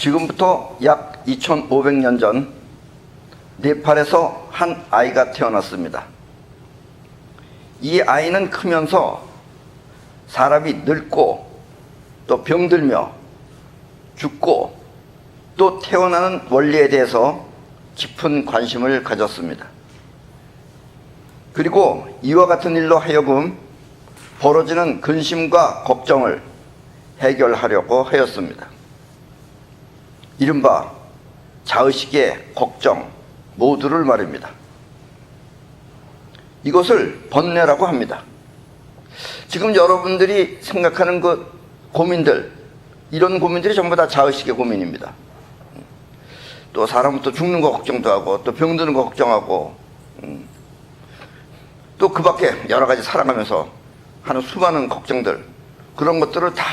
지금부터 약 2500년 전 네팔에서 한 아이가 태어났습니다. 이 아이는 크면서 사람이 늙고 또 병들며 죽고 또 태어나는 원리에 대해서 깊은 관심을 가졌습니다. 그리고 이와 같은 일로 하여금 벌어지는 근심과 걱정을 해결하려고 하였습니다. 이른바 자의식의 걱정 모두를 말입니다. 이것을 번뇌라고 합니다. 지금 여러분들이 생각하는 그 고민들, 이런 고민들이 전부 다 자의식의 고민입니다. 또 사람은 또 죽는 거 걱정도 하고 또 병드는 거 걱정하고 또 그 밖에 여러 가지 살아가면서 하는 수많은 걱정들, 그런 것들을 다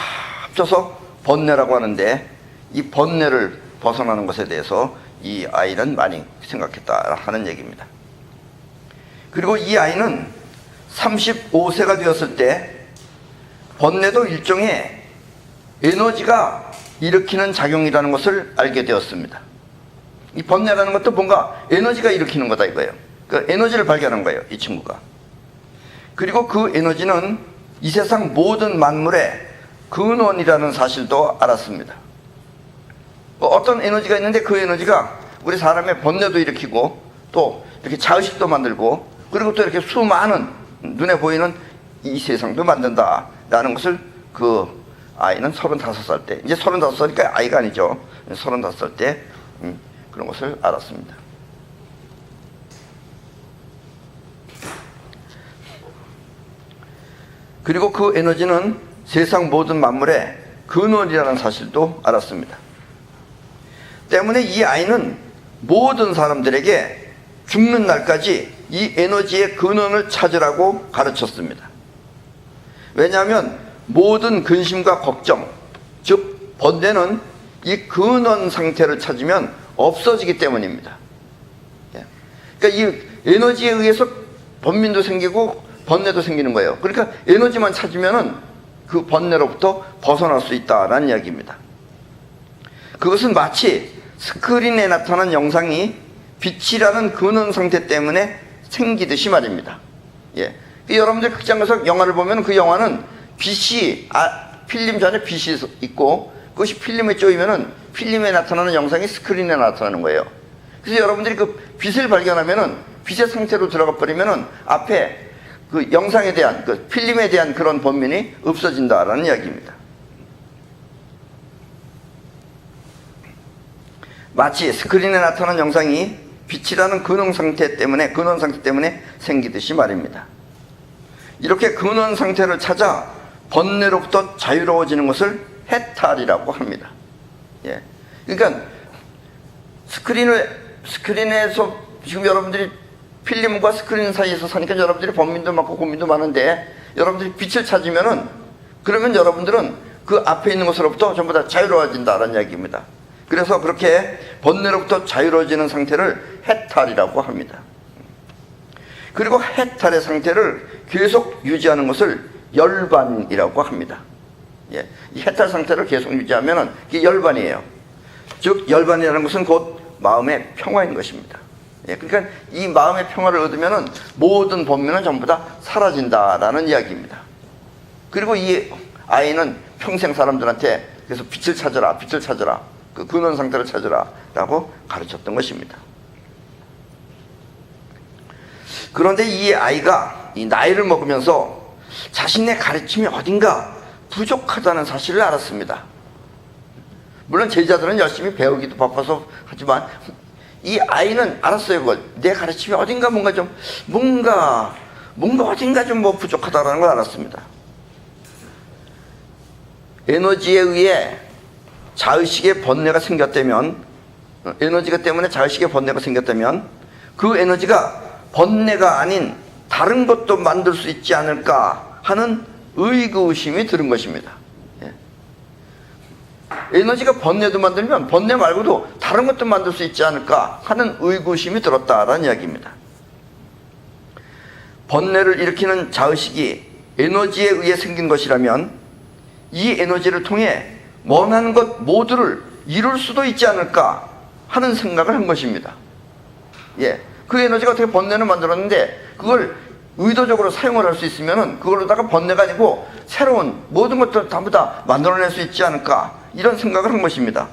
합쳐서 번뇌라고 하는데, 이 번뇌를 벗어나는 것에 대해서 이 아이는 많이 생각했다 하는 얘기입니다. 그리고 이 아이는 35세가 되었을 때 번뇌도 일종의 에너지가 일으키는 작용이라는 것을 알게 되었습니다. 이 번뇌라는 것도 뭔가 에너지가 일으키는 거다 이거예요. 그 에너지를 발견한 거예요, 이 친구가. 그리고 그 에너지는 이 세상 모든 만물의 근원이라는 사실도 알았습니다. 어떤 에너지가 있는데 그 에너지가 우리 사람의 번뇌도 일으키고 또 이렇게 자의식도 만들고 그리고 또 이렇게 수많은 눈에 보이는 이 세상도 만든다라는 것을 그 아이는 35살 때, 이제 35살이니까 아이가 아니죠. 35살 때 그런 것을 알았습니다. 그리고 그 에너지는 세상 모든 만물의 근원이라는 사실도 알았습니다. 때문에 이 아이는 모든 사람들에게 죽는 날까지 이 에너지의 근원을 찾으라고 가르쳤습니다. 왜냐하면 모든 근심과 걱정, 즉 번뇌는 이 근원 상태를 찾으면 없어지기 때문입니다. 그러니까 이 에너지에 의해서 번민도 생기고 번뇌도 생기는 거예요. 그러니까 에너지만 찾으면은 그 번뇌로부터 벗어날 수 있다라는 이야기입니다. 그것은 마치 스크린에 나타난 영상이 빛이라는 근원 상태 때문에 생기듯이 말입니다. 예. 여러분들 극장 가서 영화를 보면 그 영화는 빛이, 필름 전에 빛이 있고 그것이 필름에 쪼이면은 필름에 나타나는 영상이 스크린에 나타나는 거예요. 그래서 여러분들이 그 빛을 발견하면은 빛의 상태로 들어가 버리면은 앞에 그 영상에 대한, 그 필름에 대한 그런 번민이 없어진다라는 이야기입니다. 마치 스크린에 나타난 영상이 빛이라는 근원 상태 때문에 생기듯이 말입니다. 이렇게 근원 상태를 찾아 번뇌로부터 자유로워지는 것을 해탈이라고 합니다. 예. 그러니까 스크린에서 지금 여러분들이 필름과 스크린 사이에서 사니까 여러분들이 번민도 많고 고민도 많은데, 여러분들이 빛을 찾으면은 그러면 여러분들은 그 앞에 있는 것으로부터 전부 다 자유로워진다라는 이야기입니다. 그래서 그렇게 번뇌로부터 자유로워지는 상태를 해탈이라고 합니다. 그리고 해탈의 상태를 계속 유지하는 것을 열반이라고 합니다. 예, 이 해탈 상태를 계속 유지하면은 이게 열반이에요. 즉 열반이라는 것은 곧 마음의 평화인 것입니다. 예, 그러니까 이 마음의 평화를 얻으면은 모든 번뇌는 전부 다 사라진다라는 이야기입니다. 그리고 이 아이는 평생 사람들한테 그래서 빛을 찾아라, 그 근원 상태를 찾으라라고 가르쳤던 것입니다. 그런데 이 아이가 이 나이를 먹으면서 자신의 가르침이 어딘가 부족하다는 사실을 알았습니다. 물론 제자들은 열심히 배우기도 바빠서 하지만 이 아이는 알았어요. 그걸 내 가르침이 어딘가 뭔가 어딘가 좀 뭐 부족하다라는 걸 알았습니다. 에너지에 의해 자의식의 번뇌가 생겼다면, 에너지가 때문에 자의식의 번뇌가 생겼다면 그 에너지가 번뇌가 아닌 다른 것도 만들 수 있지 않을까 하는 의구심이 들은 것입니다. 예. 에너지가 번뇌도 만들면 번뇌 말고도 다른 것도 만들 수 있지 않을까 하는 의구심이 들었다라는 이야기입니다. 번뇌를 일으키는 자의식이 에너지에 의해 생긴 것이라면 이 에너지를 통해 원하는 것 모두를 이룰 수도 있지 않을까 하는 생각을 한 것입니다. 예, 그 에너지가 어떻게 번뇌를 만들었는데 그걸 의도적으로 사용을 할 수 있으면은 그걸로다가 번뇌가 아니고 새로운 모든 것들을 전부 다 만들어낼 수 있지 않을까 이런 생각을 한 것입니다.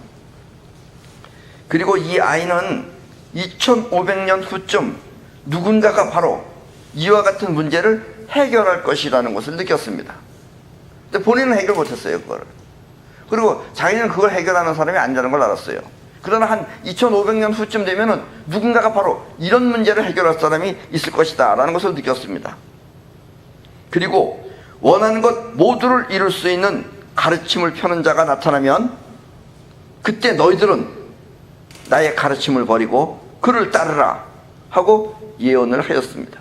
그리고 이 아이는 2500년 후쯤 누군가가 바로 이와 같은 문제를 해결할 것이라는 것을 느꼈습니다. 근데 본인은 해결 못했어요, 그거를. 그리고 자기는 그걸 해결하는 사람이 아니라는 걸 알았어요. 그러나 한 2500년 후쯤 되면은 누군가가 바로 이런 문제를 해결할 사람이 있을 것이다 라는 것을 느꼈습니다. 그리고 원하는 것 모두를 이룰 수 있는 가르침을 펴는 자가 나타나면 그때 너희들은 나의 가르침을 버리고 그를 따르라 하고 예언을 하였습니다.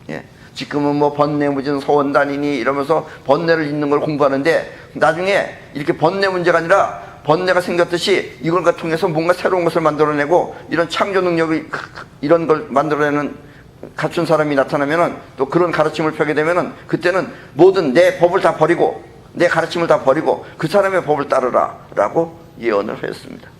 예. 지금은 뭐 번뇌무진 서원단이니 이러면서 번뇌를 잇는 걸 공부하는데 나중에 이렇게 번뇌 문제가 아니라 번뇌가 생겼듯이 이걸 통해서 뭔가 새로운 것을 만들어내고 이런 창조 능력이 이런 걸 만들어내는 갖춘 사람이 나타나면은 또 그런 가르침을 펴게 되면은 그때는 모든 내 법을 다 버리고 내 가르침을 다 버리고 그 사람의 법을 따르라 라고 예언을 하였습니다.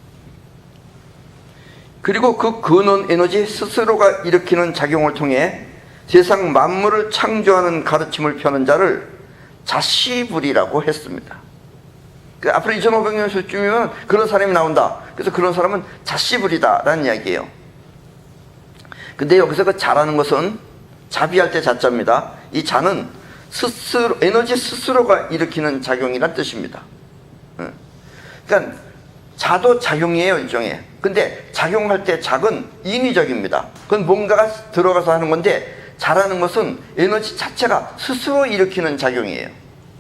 그리고 그 근원 에너지 스스로가 일으키는 작용을 통해 세상 만물을 창조하는 가르침을 펴는 자를 자시불이라고 했습니다. 앞으로 2500년 후쯤이면 그런 사람이 나온다. 그래서 그런 사람은 자시불이다 라는 이야기예요. 근데 여기서 그 자라는 것은 자비할 때 자자입니다. 이 자는 스스로, 에너지 스스로가 일으키는 작용이란 뜻입니다. 그러니까 자도 작용이에요, 일종의. 근데 작용할 때 작은 인위적입니다. 그건 뭔가가 들어가서 하는 건데 자라는 것은 에너지 자체가 스스로 일으키는 작용이에요.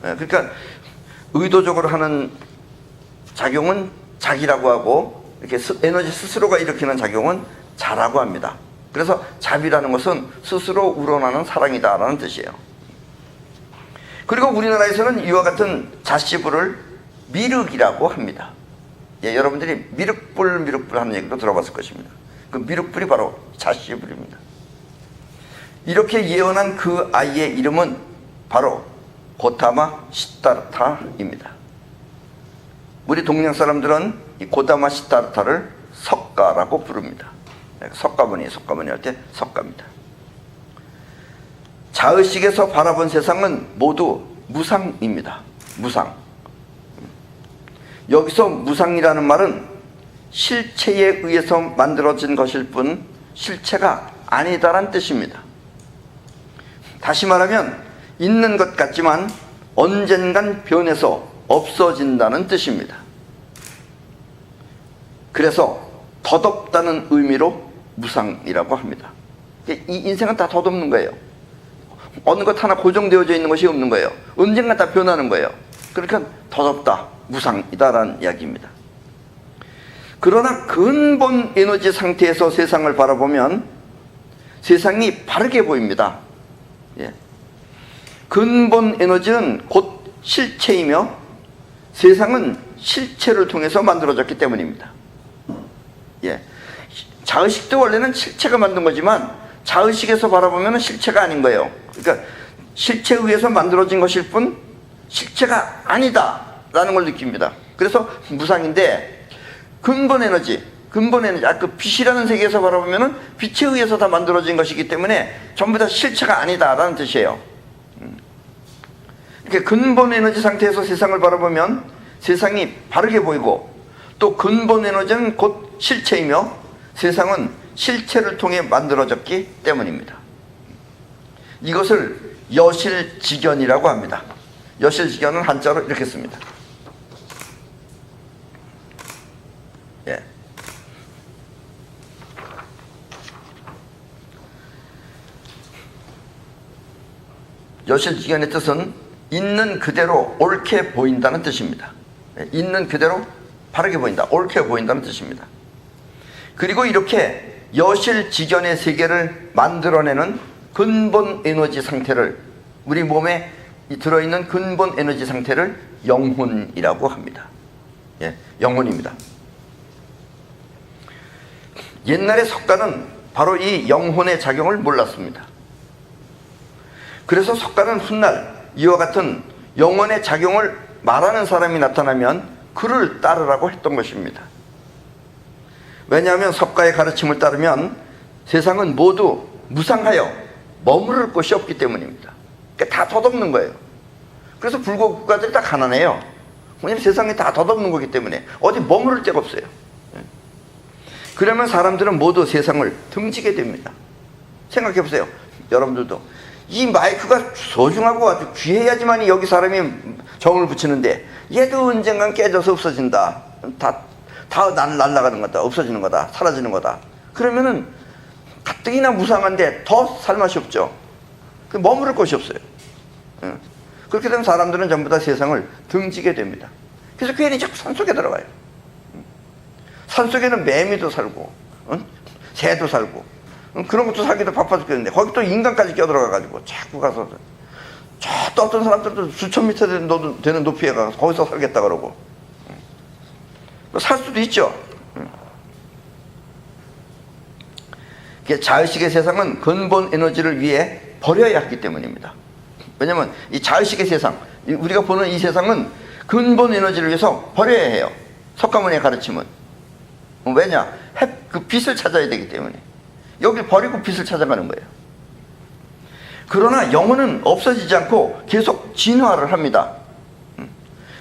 그러니까 의도적으로 하는 작용은 자기라고 하고 이렇게 에너지 스스로가 일으키는 작용은 자라고 합니다. 그래서 자비라는 것은 스스로 우러나는 사랑이다라는 뜻이에요. 그리고 우리나라에서는 이와 같은 자시불을 미륵이라고 합니다. 예, 여러분들이 미륵불 하는 얘기도 들어봤을 것입니다. 그 미륵불이 바로 자시불입니다. 이렇게 예언한 그 아이의 이름은 바로 고타마 시타르타입니다. 우리 동양 사람들은 이 고타마 시타르타를 석가라고 부릅니다. 석가모니 할 때 석가입니다. 자의식에서 바라본 세상은 모두 무상입니다. 무상. 여기서 무상이라는 말은 실체에 의해서 만들어진 것일 뿐 실체가 아니다란 뜻입니다. 다시 말하면 있는 것 같지만 언젠간 변해서 없어진다는 뜻입니다. 그래서 덧없다는 의미로 무상이라고 합니다. 이 인생은 다 덧없는 거예요. 어느 것 하나 고정되어져 있는 것이 없는 거예요. 언젠가 다 변하는 거예요. 그러니까 덧없다, 무상이다라는 이야기입니다. 그러나 근본 에너지 상태에서 세상을 바라보면 세상이 바르게 보입니다. 예. 근본 에너지는 곧 실체이며 세상은 실체를 통해서 만들어졌기 때문입니다. 예. 자의식도 원래는 실체가 만든 거지만 자의식에서 바라보면 실체가 아닌 거예요. 그러니까 실체에 의해서 만들어진 것일 뿐 실체가 아니다 라는 걸 느낍니다. 그래서 무상인데 근본 에너지 그 빛이라는 세계에서 바라보면 빛에 의해서 다 만들어진 것이기 때문에 전부 다 실체가 아니다 라는 뜻이에요. 이렇게 근본 에너지 상태에서 세상을 바라보면 세상이 바르게 보이고 또 근본 에너지는 곧 실체이며 세상은 실체를 통해 만들어졌기 때문입니다. 이것을 여실직연이라고 합니다. 여실직연은 한자로 이렇게 씁니다. 예. 여실직연의 뜻은 있는 그대로 옳게 보인다는 뜻입니다. 있는 그대로 바르게 보인다, 옳게 보인다는 뜻입니다. 그리고 이렇게 여실직연의 세계를 만들어내는 근본 에너지 상태를, 우리 몸에 들어있는 근본 에너지 상태를 영혼이라고 합니다. 예, 영혼입니다. 옛날에 석가는 바로 이 영혼의 작용을 몰랐습니다. 그래서 석가는 훗날 이와 같은 영혼의 작용을 말하는 사람이 나타나면 그를 따르라고 했던 것입니다. 왜냐하면 석가의 가르침을 따르면 세상은 모두 무상하여 머무를 곳이 없기 때문입니다. 그러니까 다 덧없는 거예요. 그래서 불교 국가들이 다 가난해요. 왜냐하면 세상이 다 덧없는 거기 때문에 어디 머무를 데가 없어요. 그러면 사람들은 모두 세상을 등지게 됩니다. 생각해 보세요. 여러분들도 이 마이크가 소중하고 아주 귀해야지만 여기 사람이 정을 붙이는데 얘도 언젠간 깨져서 없어진다. 다 날아가는 거다. 없어지는 거다. 사라지는 거다. 그러면은 가뜩이나 무상한데 더 살맛이 없죠. 머무를 곳이 없어요. 그렇게 되면 사람들은 전부 다 세상을 등지게 됩니다. 그래서 괜히 자꾸 산속에 들어가요. 산속에는 매미도 살고 새도 살고 그런 것도 살기도 바빠 죽겠는데 거기 또 인간까지 껴들어가가지고 자꾸 가서 또 어떤 사람들도 수천 미터 되는 높이에 가서 거기서 살겠다 그러고 살 수도 있죠. 자의식의 세상은 근본 에너지를 위해 버려야 하기 때문입니다. 왜냐하면 이 자의식의 세상, 우리가 보는 이 세상은 근본 에너지를 위해서 버려야 해요. 석가모니의 가르침은. 왜냐? 그 빛을 찾아야 되기 때문에. 여길 버리고 빛을 찾아가는 거예요. 그러나 영혼은 없어지지 않고 계속 진화를 합니다.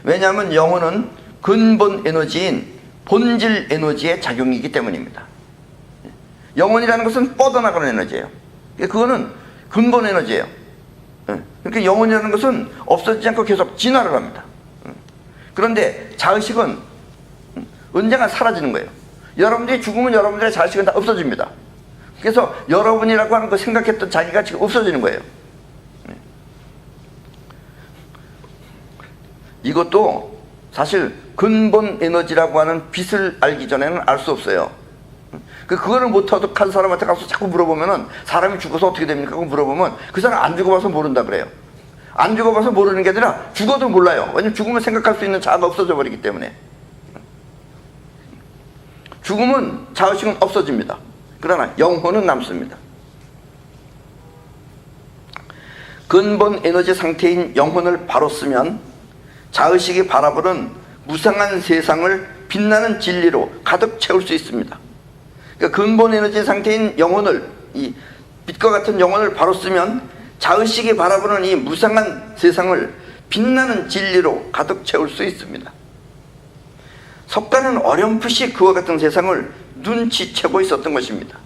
왜냐하면 영혼은 근본 에너지인 본질 에너지의 작용이기 때문입니다. 영혼이라는 것은 뻗어나가는 에너지예요. 그거는 근본 에너지예요. 그러니까 영혼이라는 것은 없어지지 않고 계속 진화를 합니다. 그런데 자의식은 언젠가 사라지는 거예요. 여러분들이 죽으면 여러분들의 자의식은 다 없어집니다. 그래서 여러분이라고 하는 거 생각했던 자기가 지금 없어지는 거예요. 이것도 사실 근본 에너지라고 하는 빛을 알기 전에는 알 수 없어요. 그거를 못 터득한 사람한테 가서 자꾸 물어보면은 사람이 죽어서 어떻게 됩니까? 그거 물어보면 그 사람 안 죽어봐서 모른다 그래요. 안 죽어봐서 모르는 게 아니라 죽어도 몰라요. 왜냐면 죽으면 생각할 수 있는 자아가 없어져 버리기 때문에. 죽으면 자의식은 없어집니다. 그러나 영혼은 남습니다. 근본 에너지 상태인 영혼을 바로 쓰면 자의식이 바라보는 무상한 세상을 빛나는 진리로 가득 채울 수 있습니다. 그러니까 근본 에너지 상태인 영혼을, 이 빛과 같은 영혼을 바로 쓰면 자의식이 바라보는 이 무상한 세상을 빛나는 진리로 가득 채울 수 있습니다. 석가는 어렴풋이 그와 같은 세상을 눈치채고 있었던 것입니다.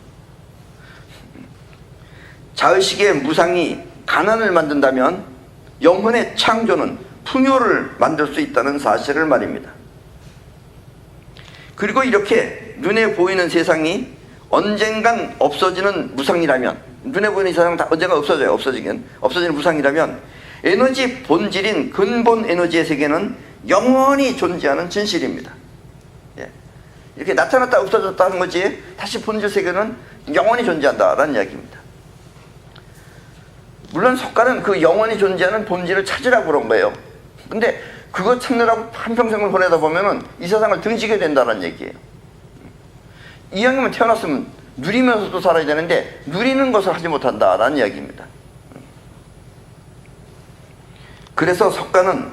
자의식의 무상이 가난을 만든다면 영혼의 창조는 풍요를 만들 수 있다는 사실을 말입니다. 그리고 이렇게 눈에 보이는 세상이 언젠간 없어지는 무상이라면, 눈에 보이는 세상은 다 언젠가 없어져요. 없어지는 무상이라면 에너지 본질인 근본 에너지의 세계는 영원히 존재하는 진실입니다. 이렇게 나타났다 없어졌다 하는 거지 다시 본질 세계는 영원히 존재한다라는 이야기입니다. 물론 석가는 그 영원히 존재하는 본질을 찾으라고 그런 거예요. 근데 그거 찾느라고 한평생을 보내다 보면은 이 세상을 등지게 된다는 얘기예요. 이왕이면 태어났으면 누리면서도 살아야 되는데 누리는 것을 하지 못한다라는 이야기입니다. 그래서 석가는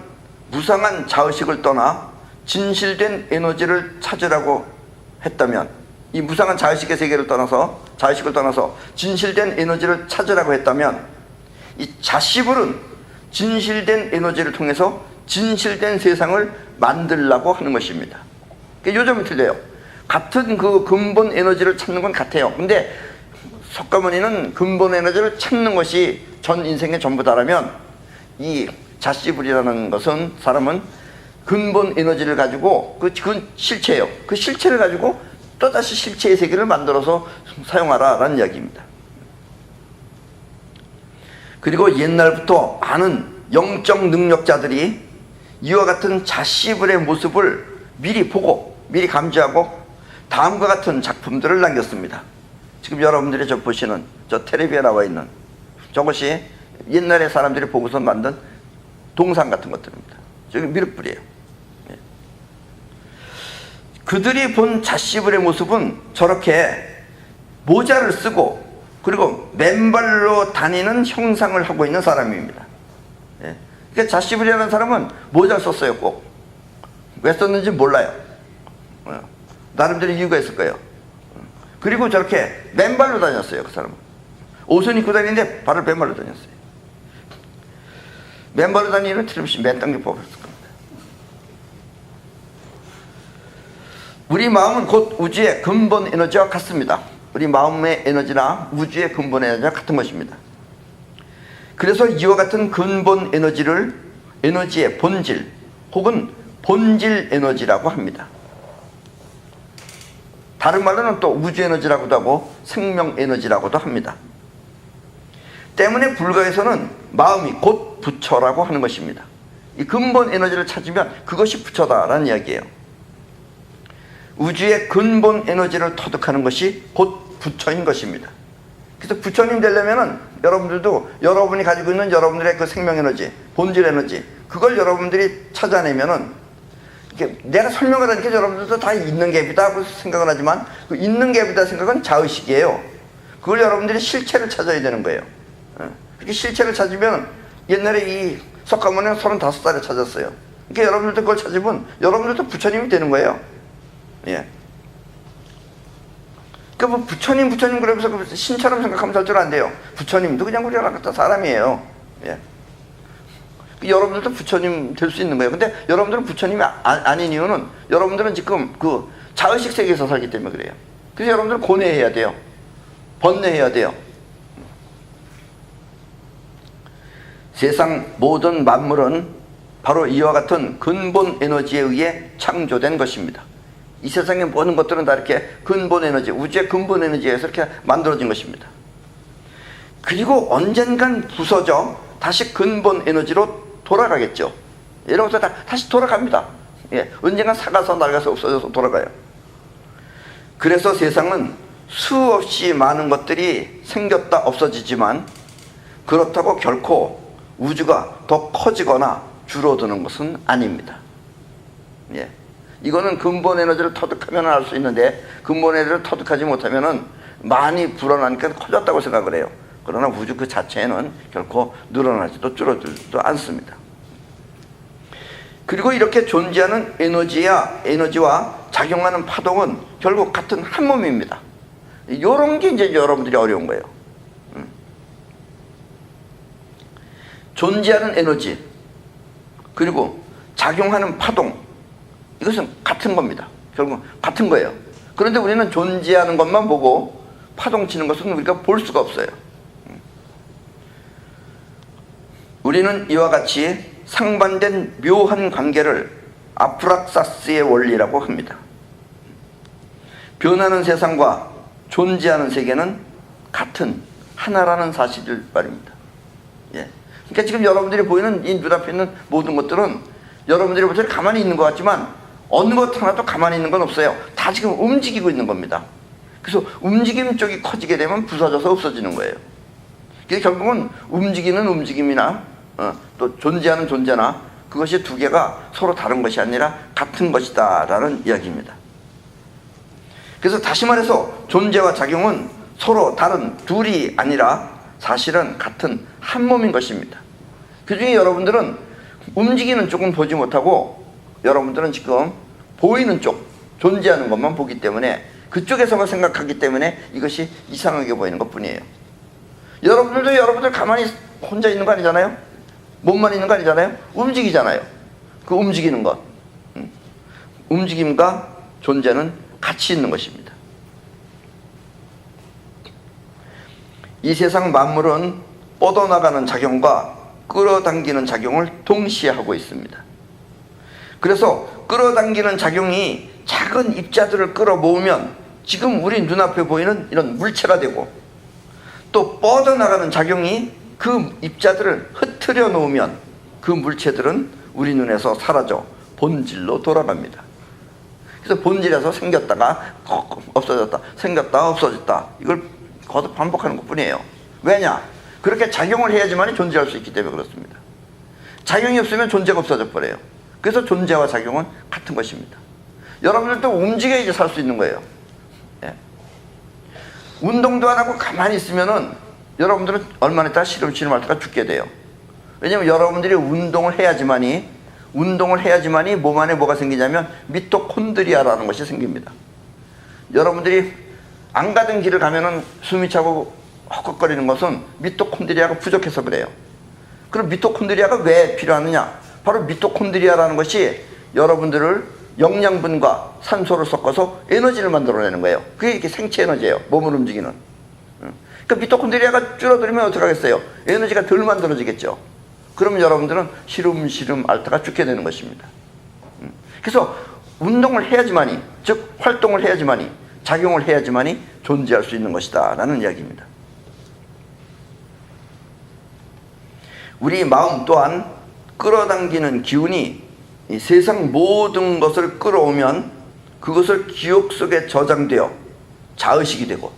무상한 자의식을 떠나 진실된 에너지를 찾으라고 했다면, 이 무상한 자의식의 세계를 떠나서, 자의식을 떠나서 진실된 에너지를 찾으라고 했다면, 이 자시불은 진실된 에너지를 통해서 진실된 세상을 만들려고 하는 것입니다. 요점이 틀려요. 같은 그 근본 에너지를 찾는 건 같아요. 근데 석가모니는 근본 에너지를 찾는 것이 전 인생의 전부다라면, 이 자시불이라는 것은 사람은 근본 에너지를 가지고, 그건 실체예요. 그 실체를 가지고 또다시 실체의 세계를 만들어서 사용하라라는 이야기입니다. 그리고 옛날부터 많은 영적 능력자들이 이와 같은 자시불의 모습을 미리 보고, 미리 감지하고 다음과 같은 작품들을 남겼습니다. 지금 여러분들이 저 보시는 저 텔레비에 나와 있는 저것이 옛날에 사람들이 보고서 만든 동상 같은 것들입니다. 저기 미륵불이에요. 그들이 본 자시불의 모습은 저렇게 모자를 쓰고 그리고 맨발로 다니는 형상을 하고 있는 사람입니다. 그러니까 자시불이라는 사람은 모자를 썼어요, 꼭. 왜 썼는지 몰라요. 나름대로 이유가 있을 거예요. 그리고 저렇게 맨발로 다녔어요. 그 사람은 옷은 입고 다니는데 발을 맨발로 다녔어요. 맨발로 다니는 틀림없이 맨땅에 뽑았을 겁니다. 우리 마음은 곧 우주의 근본 에너지와 같습니다. 우리 마음의 에너지나 우주의 근본 에너지와 같은 것입니다. 그래서 이와 같은 근본 에너지를 에너지의 본질 혹은 본질 에너지라고 합니다. 다른 말로는 또 우주 에너지라고도 하고 생명 에너지라고도 합니다. 때문에 불가에서는 마음이 곧 부처라고 하는 것입니다. 이 근본 에너지를 찾으면 그것이 부처다라는 이야기예요. 우주의 근본 에너지를 터득하는 것이 곧 부처인 것입니다. 그래서 부처님 되려면은 여러분들도 여러분이 가지고 있는 여러분들의 그 생명 에너지, 본질 에너지, 그걸 여러분들이 찾아내면은 이게 내가 설명을 하니까 여러분들도 다 있는 갭이다 하고 생각을 하지만 그 있는 갭이다 생각은 자의식이에요. 그걸 여러분들이 실체를 찾아야 되는 거예요. 그렇게 실체를 찾으면 옛날에 이 석가모니는 35살에 찾았어요. 그러니까 여러분들도 그걸 찾으면 여러분들도 부처님이 되는 거예요. 예. 그러니까 뭐 부처님 그러면서 신처럼 생각하면 절대로 안 돼요. 부처님도 그냥 우리랑 같은 사람이에요. 예. 여러분들도 부처님 될 수 있는 거예요. 근데 여러분들은 부처님이 아닌 이유는 여러분들은 지금 그 자의식 세계에서 살기 때문에 그래요. 그래서 여러분들은 고뇌해야 돼요. 번뇌해야 돼요. 세상 모든 만물은 바로 이와 같은 근본 에너지에 의해 창조된 것입니다. 이 세상의 모든 것들은 다 이렇게 근본 에너지, 우주의 근본 에너지에서 이렇게 만들어진 것입니다. 그리고 언젠간 부서져 다시 근본 에너지로 돌아가겠죠. 이러면서 다시 돌아갑니다. 예, 언젠간 사가서 낡아서 없어져서 돌아가요. 그래서 세상은 수없이 많은 것들이 생겼다 없어지지만 그렇다고 결코 우주가 더 커지거나 줄어드는 것은 아닙니다. 예. 이거는 근본 에너지를 터득하면 알 수 있는데 근본 에너지를 터득하지 못하면은 많이 불어나니까 커졌다고 생각을 해요. 그러나 우주 그 자체에는 결코 늘어나지도 줄어들지도 않습니다. 그리고 이렇게 존재하는 에너지와 작용하는 파동은 결국 같은 한 몸입니다. 이런 게 이제 여러분들이 어려운 거예요. 존재하는 에너지 그리고 작용하는 파동, 이것은 같은 겁니다. 결국 같은 거예요. 그런데 우리는 존재하는 것만 보고 파동치는 것은 우리가 볼 수가 없어요. 우리는 이와 같이 상반된 묘한 관계를 아프락사스의 원리라고 합니다. 변하는 세상과 존재하는 세계는 같은 하나라는 사실을 말입니다. 예. 그러니까 지금 여러분들이 보이는 이 눈앞에 있는 모든 것들은 여러분들이 볼 때 가만히 있는 것 같지만 어느 것 하나도 가만히 있는 건 없어요. 다 지금 움직이고 있는 겁니다. 그래서 움직임 쪽이 커지게 되면 부서져서 없어지는 거예요. 그래서 결국은 움직이는 움직임이나 또 존재하는 존재나 그것이 두 개가 서로 다른 것이 아니라 같은 것이다 라는 이야기입니다. 그래서 다시 말해서 존재와 작용은 서로 다른 둘이 아니라 사실은 같은 한 몸인 것입니다. 그 중에 여러분들은 움직이는 쪽은 보지 못하고 여러분들은 지금 보이는 쪽, 존재하는 것만 보기 때문에 그쪽에서만 생각하기 때문에 이것이 이상하게 보이는 것 뿐이에요. 여러분들도 여러분들 가만히 혼자 있는 거 아니잖아요? 몸만 있는 거 아니잖아요? 움직이잖아요. 그 움직이는 것, 움직임과 존재는 같이 있는 것입니다. 이 세상 만물은 뻗어나가는 작용과 끌어당기는 작용을 동시에 하고 있습니다. 그래서 끌어당기는 작용이 작은 입자들을 끌어모으면 지금 우리 눈앞에 보이는 이런 물체가 되고, 또 뻗어나가는 작용이 그 입자들을 흩트려 놓으면 그 물체들은 우리 눈에서 사라져 본질로 돌아갑니다. 그래서 본질에서 생겼다가 없어졌다, 생겼다 없어졌다, 이걸 거듭 반복하는 것 뿐이에요. 왜냐? 그렇게 작용을 해야지만 존재할 수 있기 때문에 그렇습니다. 작용이 없으면 존재가 없어져 버려요. 그래서 존재와 작용은 같은 것입니다. 여러분들도 움직여야지 살 수 있는 거예요. 예. 운동도 안 하고 가만히 있으면은 여러분들은 얼마나 있다가 시름시름 할 때가 죽게 돼요. 왜냐면 여러분들이 운동을 해야지만이 운동을 해야지만이 몸 안에 뭐가 생기냐면 미토콘드리아라는 것이 생깁니다. 여러분들이 안 가던 길을 가면은 숨이 차고 헉헉거리는 것은 미토콘드리아가 부족해서 그래요. 그럼 미토콘드리아가 왜 필요하느냐? 바로 미토콘드리아라는 것이 여러분들을 영양분과 산소를 섞어서 에너지를 만들어내는 거예요. 그게 이렇게 생체 에너지예요. 몸을 움직이는. 그러니까 미토콘드리아가 줄어들면 어떻게 하겠어요? 에너지가 덜 만들어지겠죠. 그러면 여러분들은 시름시름 앓다가 죽게 되는 것입니다. 그래서 운동을 해야지만이, 즉 활동을 해야지만이, 작용을 해야지만이 존재할 수 있는 것이다 라는 이야기입니다. 우리 마음 또한 끌어당기는 기운이 이 세상 모든 것을 끌어오면 그것을 기억 속에 저장되어 자의식이 되고,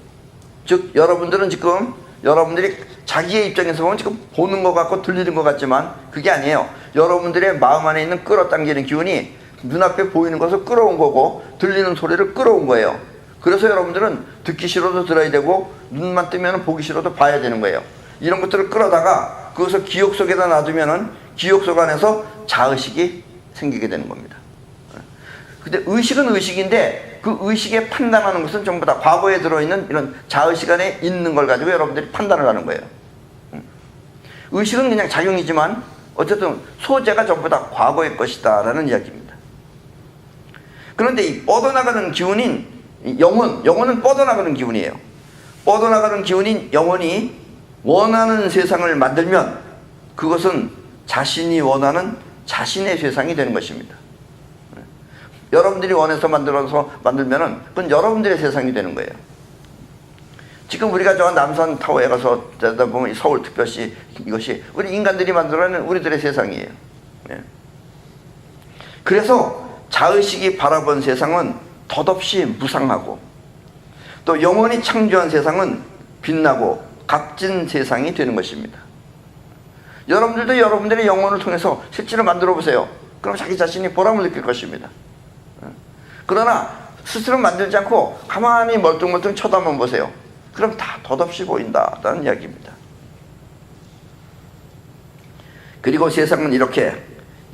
즉 여러분들은 지금 여러분들이 자기의 입장에서 보면 지금 보는 것 같고 들리는 것 같지만 그게 아니에요. 여러분들의 마음 안에 있는 끌어당기는 기운이 눈앞에 보이는 것을 끌어온 거고 들리는 소리를 끌어온 거예요. 그래서 여러분들은 듣기 싫어도 들어야 되고 눈만 뜨면 보기 싫어도 봐야 되는 거예요. 이런 것들을 끌어다가 그것을 기억 속에다 놔두면은 기억 속 안에서 자의식이 생기게 되는 겁니다. 근데 의식은 의식인데 그 의식에 판단하는 것은 전부 다 과거에 들어있는 이런 자의식 안에 있는 걸 가지고 여러분들이 판단을 하는 거예요. 의식은 그냥 작용이지만 어쨌든 소재가 전부 다 과거의 것이다 라는 이야기입니다. 그런데 이 뻗어나가는 기운인 영혼은 뻗어나가는 기운이에요. 뻗어나가는 기운인 영혼이 원하는 세상을 만들면 그것은 자신이 원하는 자신의 세상이 되는 것입니다. 여러분들이 원해서 만들면은 그건 여러분들의 세상이 되는 거예요. 지금 우리가 저 남산 타워에 가서 보면 서울특별시 이것이 우리 인간들이 만들어낸 우리들의 세상이에요. 그래서 자의식이 바라본 세상은 덧없이 무상하고 또 영원히 창조한 세상은 빛나고 값진 세상이 되는 것입니다. 여러분들도 여러분들의 영혼을 통해서 실제로 만들어 보세요. 그럼 자기 자신이 보람을 느낄 것입니다. 그러나 스스로 만들지 않고 가만히 멀뚱멀뚱 쳐다만 보세요. 그럼 다 덧없이 보인다라는 이야기입니다. 그리고 세상은 이렇게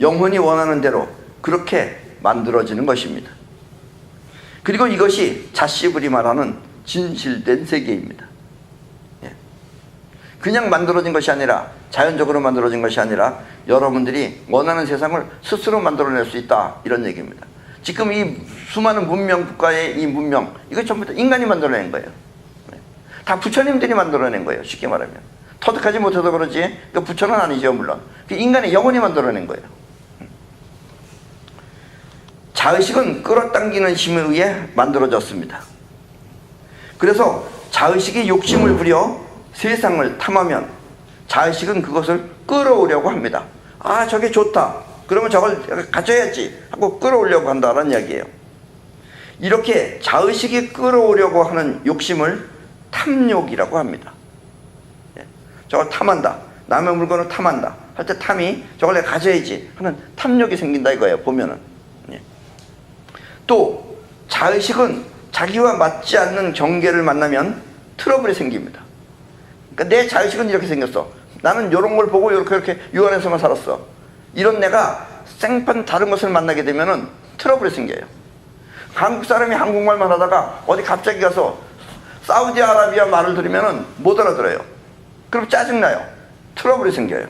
영혼이 원하는 대로 그렇게 만들어지는 것입니다. 그리고 이것이 자씨불이 말하는 진실된 세계입니다. 그냥 만들어진 것이 아니라 자연적으로 만들어진 것이 아니라 여러분들이 원하는 세상을 스스로 만들어낼 수 있다 이런 얘기입니다. 지금 이 수많은 문명 국가의 이 문명 이거 전부 다 인간이 만들어낸 거예요. 다 부처님들이 만들어낸 거예요. 쉽게 말하면 터득하지 못해서 그러지 그 부처는 아니죠. 물론 인간의 영혼이 만들어낸 거예요. 자의식은 끌어당기는 힘에 의해 만들어졌습니다. 그래서 자의식이 욕심을 부려 세상을 탐하면 자의식은 그것을 끌어오려고 합니다. 아 저게 좋다. 그러면 저걸 가져야지 하고 끌어오려고 한다는 이야기예요. 이렇게 자의식이 끌어오려고 하는 욕심을 탐욕이라고 합니다. 저걸 탐한다. 남의 물건을 탐한다. 할 때 탐이 저걸 내가 가져야지 하는 탐욕이 생긴다 이거예요. 보면은. 또 자의식은 자기와 맞지 않는 경계를 만나면 트러블이 생깁니다. 그러니까 내 자의식은 이렇게 생겼어. 나는 이런 걸 보고 이렇게 이 안에서만 살았어. 이런 내가 생판 다른 것을 만나게 되면은 트러블이 생겨요. 한국 사람이 한국말만 하다가 어디 갑자기 가서 사우디아라비아 말을 들으면은 못 알아들어요. 그럼 짜증나요. 트러블이 생겨요.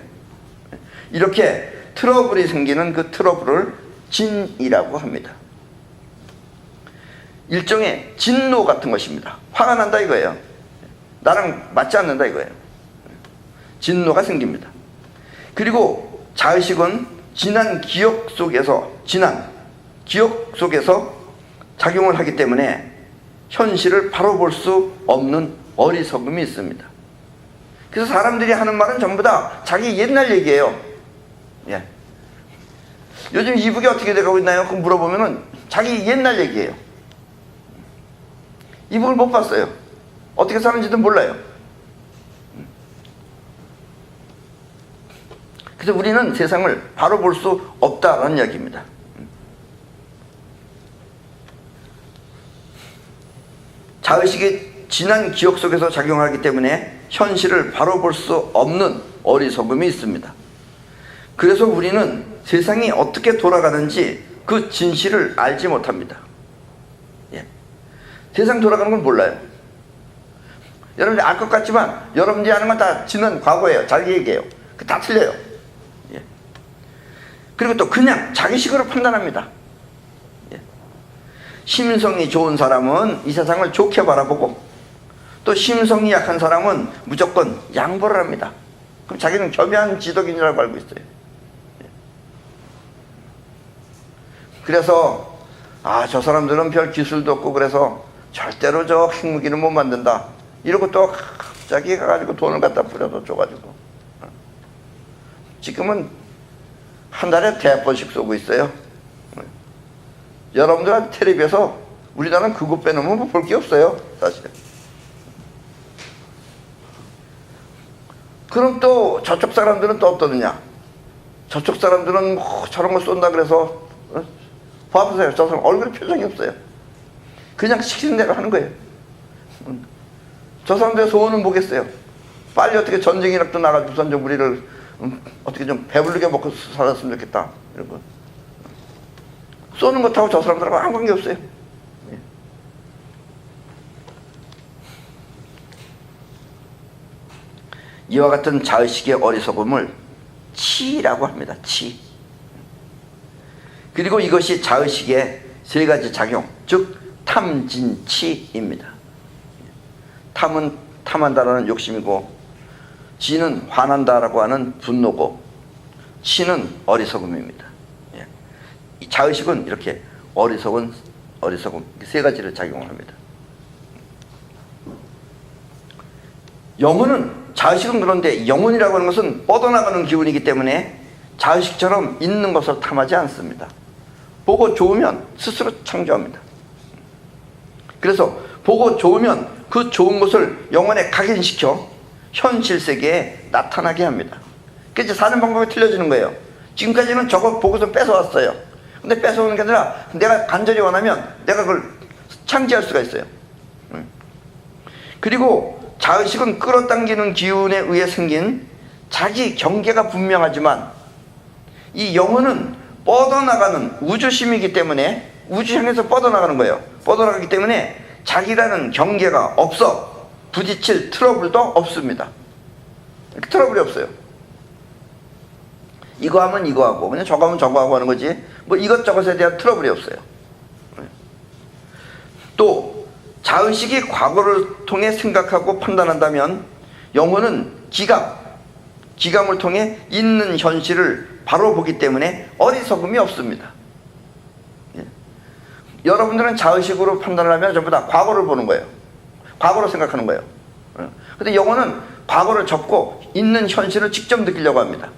이렇게 트러블이 생기는 그 트러블을 진이라고 합니다. 일종의 진노 같은 것입니다. 화가 난다 이거예요. 나랑 맞지 않는다 이거예요. 진노가 생깁니다. 그리고 자의식은 지난 기억 속에서 작용을 하기 때문에 현실을 바로 볼 수 없는 어리석음이 있습니다. 그래서 사람들이 하는 말은 전부 다 자기 옛날 얘기예요. 요즘 이북이 어떻게 돼가고 있나요? 그 물어보면은 자기 옛날 얘기예요. 이북을 못 봤어요. 어떻게 사는지도 몰라요. 그래서 우리는 세상을 바로 볼 수 없다라는 이야기입니다. 자의식이 지난 기억 속에서 작용하기 때문에 현실을 바로 볼 수 없는 어리석음이 있습니다. 그래서 우리는 세상이 어떻게 돌아가는지 그 진실을 알지 못합니다. 예. 세상 돌아가는 걸 몰라요. 여러분들이 알 것 같지만 여러분들이 아는 건 다 지난 과거예요. 자기 얘기예요. 다 틀려요. 예. 그리고 또 그냥 자기식으로 판단합니다. 예. 심성이 좋은 사람은 이 세상을 좋게 바라보고, 또 심성이 약한 사람은 무조건 양보를 합니다. 그럼 자기는 겸연 지덕인이라고 알고 있어요. 예. 그래서 저 사람들은 별 기술도 없고 그래서 절대로 저 핵무기는 못 만든다, 이러고 또 갑자기 가가지고 돈을 갖다 뿌려서 줘가지고 지금은 한 달에 100번씩 쏘고 있어요. 여러분들한테 텔레비에서 우리나라는 그거 빼놓으면 볼 게 없어요, 사실. 그럼 또 저쪽 사람들은 또 어떠느냐? 저쪽 사람들은 뭐 저런 거 쏜다 그래서 봐보세요. 저 사람 얼굴에 표정이 없어요. 그냥 시키는 대로 하는 거예요. 저 사람들의 소원은 뭐겠어요? 빨리 어떻게 전쟁이라도 나가지고선 좀 우리를 어떻게 좀 배부르게 먹고 살았으면 좋겠다, 이런 거. 쏘는 것하고 저 사람들하고 아무 관계 없어요. 예. 이와 같은 자의식의 어리석음을 치라고 합니다. 치. 그리고 이것이 자의식의 세 가지 작용, 즉 탐진치입니다. 탐은 탐한다라는 욕심이고, 진은 화난다라고 하는 분노고, 치는 어리석음입니다. 예. 이 자의식은 이렇게 어리석음 세 가지를 작용합니다. 영혼은, 자의식은 그런데 영혼이라고 하는 것은 뻗어나가는 기운이기 때문에 자의식처럼 있는 것을 탐하지 않습니다. 보고 좋으면 스스로 창조합니다. 그래서 보고 좋으면 그 좋은 것을 영혼에 각인시켜 현실 세계에 나타나게 합니다. 그래서 사는 방법이 틀려지는 거예요. 지금까지는 저거 보고서 뺏어왔어요. 근데 뺏어오는 게 아니라 내가 간절히 원하면 내가 그걸 창제할 수가 있어요. 그리고 자의식은 끌어당기는 기운에 의해 생긴 자기 경계가 분명하지만, 이 영혼은 뻗어나가는 우주심이기 때문에, 우주 향해서 뻗어나가는 거예요. 뻗어나가기 때문에 자기라는 경계가 없어 부딪힐 트러블도 없습니다. 트러블이 없어요. 이거 하면 이거 하고, 그냥 저거 하면 저거 하고 하는 거지, 뭐 이것저것에 대한 트러블이 없어요. 또 자의식이 과거를 통해 생각하고 판단한다면 영혼은 기감을 통해 있는 현실을 바로 보기 때문에 어리석음이 없습니다. 예. 여러분들은 자의식으로 판단을 하면 전부 다 과거를 보는 거예요. 과거로 생각하는 거예요. 근데 영혼은 과거를 접고 있는 현실을 직접 느끼려고 합니다.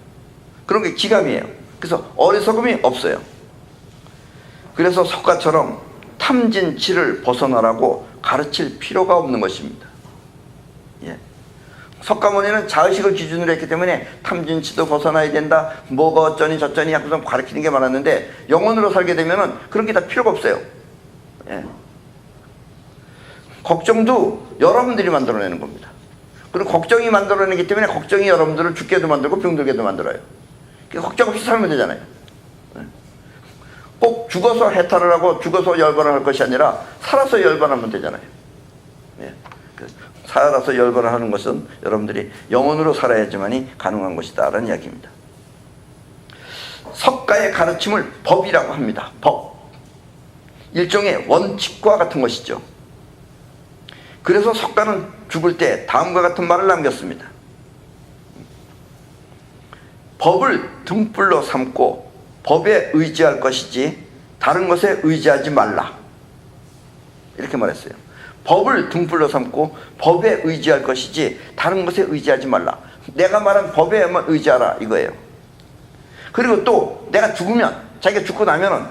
그런 게 기감이에요. 그래서 어리석음이 없어요. 그래서 석가처럼 탐진치를 벗어나라고 가르칠 필요가 없는 것입니다. 예. 석가모니는 자의식을 기준으로 했기 때문에 탐진치도 벗어나야 된다, 뭐가 어쩌니 저쩌니 하고서 가르치는 게 많았는데, 영혼으로 살게 되면은 그런 게 다 필요가 없어요. 예. 걱정도 여러분들이 만들어내는 겁니다. 그리고 걱정이 만들어내기 때문에 걱정이 여러분들을 죽게도 만들고 병들게도 만들어요. 걱정 없이 살면 되잖아요. 꼭 죽어서 해탈을 하고 죽어서 열반을 할 것이 아니라 살아서 열반하면 되잖아요. 예. 살아서 열반을 하는 것은 여러분들이 영혼으로 살아야지만이 가능한 것이다 라는 이야기입니다. 석가의 가르침을 법이라고 합니다. 법. 일종의 원칙과 같은 것이죠. 그래서 석가는 죽을 때 다음과 같은 말을 남겼습니다. 법을 등불로 삼고 법에 의지할 것이지 다른 것에 의지하지 말라, 이렇게 말했어요. 법을 등불로 삼고 법에 의지할 것이지 다른 것에 의지하지 말라. 내가 말한 법에만 의지하라, 이거예요. 그리고 또 내가 죽으면, 자기가 죽고 나면은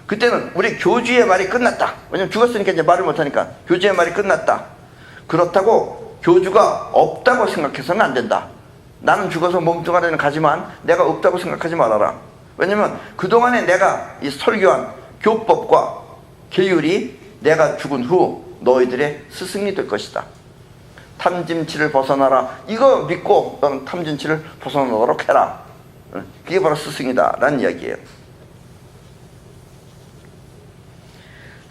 그때는 우리 교주의 말이 끝났다. 왜냐면 죽었으니까 이제 말을 못하니까 교주의 말이 끝났다. 그렇다고 교주가 없다고 생각해서는 안 된다. 나는 죽어서 몸뚱아리는 가지만 내가 없다고 생각하지 말아라. 왜냐면 그동안에 내가 이 설교한 교법과 계율이 내가 죽은 후 너희들의 스승이 될 것이다. 탐진치를 벗어나라, 이거 믿고 너는 탐진치를 벗어나도록 해라. 그게 바로 스승이다라는 이야기예요.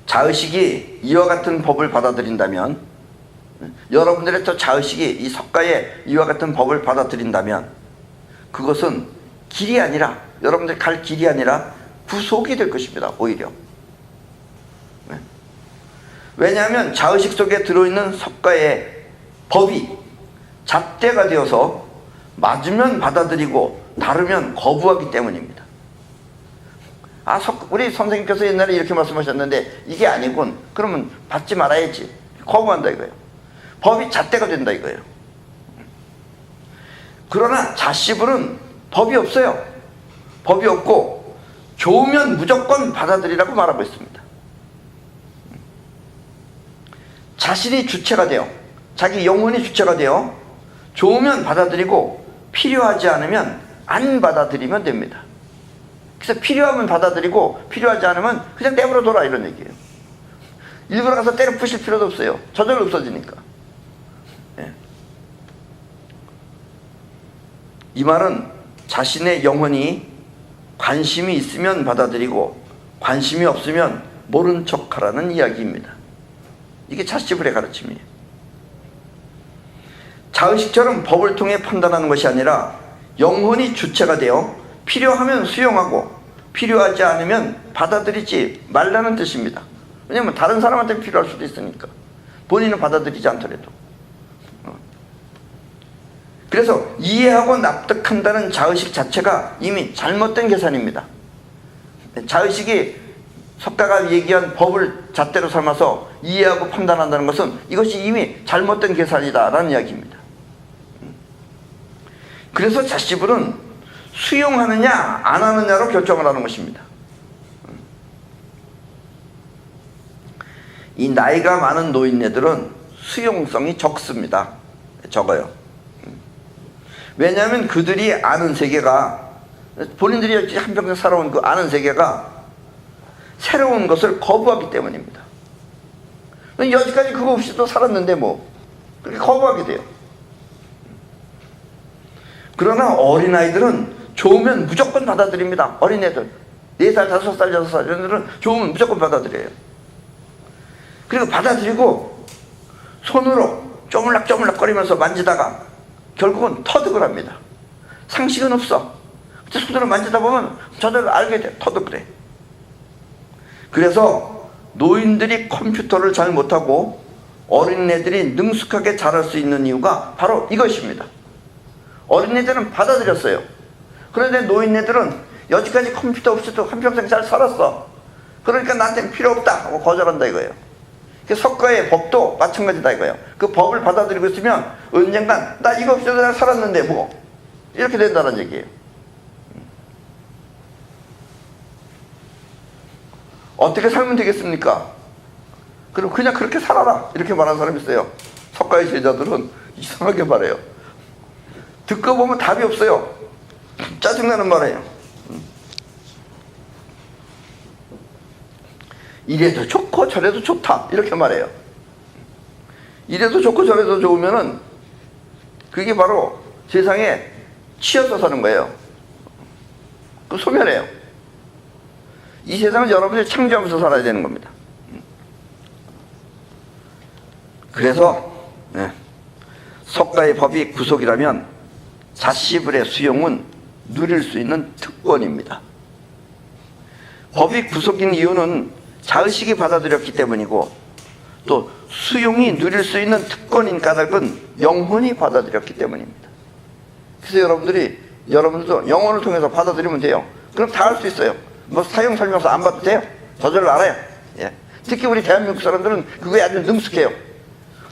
자의식이 이와 같은 법을 받아들인다면, 여러분들의 또 자의식이 이 석가의 이와 같은 법을 받아들인다면 그것은 길이 아니라, 여러분들이 갈 길이 아니라 구속이 될 것입니다. 오히려. 왜냐하면 자의식 속에 들어있는 석가의 법이 잣대가 되어서 맞으면 받아들이고 다르면 거부하기 때문입니다. 우리 선생님께서 옛날에 이렇게 말씀하셨는데 이게 아니군. 그러면 받지 말아야지. 거부한다 이거예요. 법이 잣대가 된다 이거예요. 그러나 자씨불은 법이 없어요. 법이 없고 좋으면 무조건 받아들이라고 말하고 있습니다. 자신이 주체가 돼요. 자기 영혼이 주체가 돼요. 좋으면 받아들이고 필요하지 않으면 안 받아들이면 됩니다. 그래서 필요하면 받아들이고 필요하지 않으면 그냥 내버려 둬라 이런 얘기예요. 일부러 가서 때려 부실 필요도 없어요. 저절로 없어지니까. 예. 이 말은 자신의 영혼이 관심이 있으면 받아들이고 관심이 없으면 모른 척하라는 이야기입니다. 이게 자씨불의 가르침이에요. 자의식처럼 법을 통해 판단하는 것이 아니라 영혼이 주체가 되어 필요하면 수용하고 필요하지 않으면 받아들이지 말라는 뜻입니다. 왜냐하면 다른 사람한테 필요할 수도 있으니까. 본인은 받아들이지 않더라도. 그래서 이해하고 납득한다는 자의식 자체가 이미 잘못된 계산입니다. 자의식이 석가가 얘기한 법을 잣대로 삼아서 이해하고 판단한다는 것은 이것이 이미 잘못된 계산이다라는 이야기입니다. 그래서 자씨불은 수용하느냐 안 하느냐로 결정을 하는 것입니다. 이 나이가 많은 노인네들은 수용성이 적습니다. 적어요. 왜냐하면 그들이 아는 세계가, 본인들이 한평생 살아온 그 아는 세계가 새로운 것을 거부하기 때문입니다. 여지까지 그거 없이도 살았는데 뭐 그렇게 거부하게 돼요. 그러나 어린아이들은 좋으면 무조건 받아들입니다. 어린애들 4살, 5살, 6살 이런 애들은 좋으면 무조건 받아들여요. 그리고 받아들이고 손으로 쪼물락쪼물락거리면서 만지다가 결국은 터득을 합니다. 상식은 없어. 손으로 만지다 보면 저절로 알게 돼. 터득을 해. 그래서 노인들이 컴퓨터를 잘 못하고 어린애들이 능숙하게 잘할 수 있는 이유가 바로 이것입니다. 어린애들은 받아들였어요. 그런데 노인네들은 여지까지 컴퓨터 없이도 한평생 잘 살았어. 그러니까 나한테는 필요 없다 하고 거절한다 이거예요. 석가의 법도 마찬가지다 이거예요. 그 법을 받아들이고 있으면 언젠간 나 이거 없이도 잘 살았는데 뭐 이렇게 된다는 얘기예요. 어떻게 살면 되겠습니까? 그럼 그냥 그렇게 살아라 이렇게 말하는 사람이 있어요. 석가의 제자들은 이상하게 말해요. 듣고 보면 답이 없어요. 짜증나는 말이에요. 이래도 좋고 저래도 좋다 이렇게 말해요. 이래도 좋고 저래도 좋으면은 그게 바로 세상에 치여서 사는 거예요. 그 소멸해요. 이 세상은 여러분이 창조하면서 살아야 되는 겁니다. 그래서 석가의 법이 구속이라면 자씨불의 수용은 누릴 수 있는 특권입니다. 법이 구속인 이유는 자의식이 받아들였기 때문이고 또 수용이 누릴 수 있는 특권인 까닭은 영혼이 받아들였기 때문입니다. 그래서 여러분들도 영혼을 통해서 받아들이면 돼요. 그럼 다 할 수 있어요. 뭐 사용 설명서 안 봐도 돼요. 저절로 알아요. 예. 특히 우리 대한민국 사람들은 그거에 아주 능숙해요.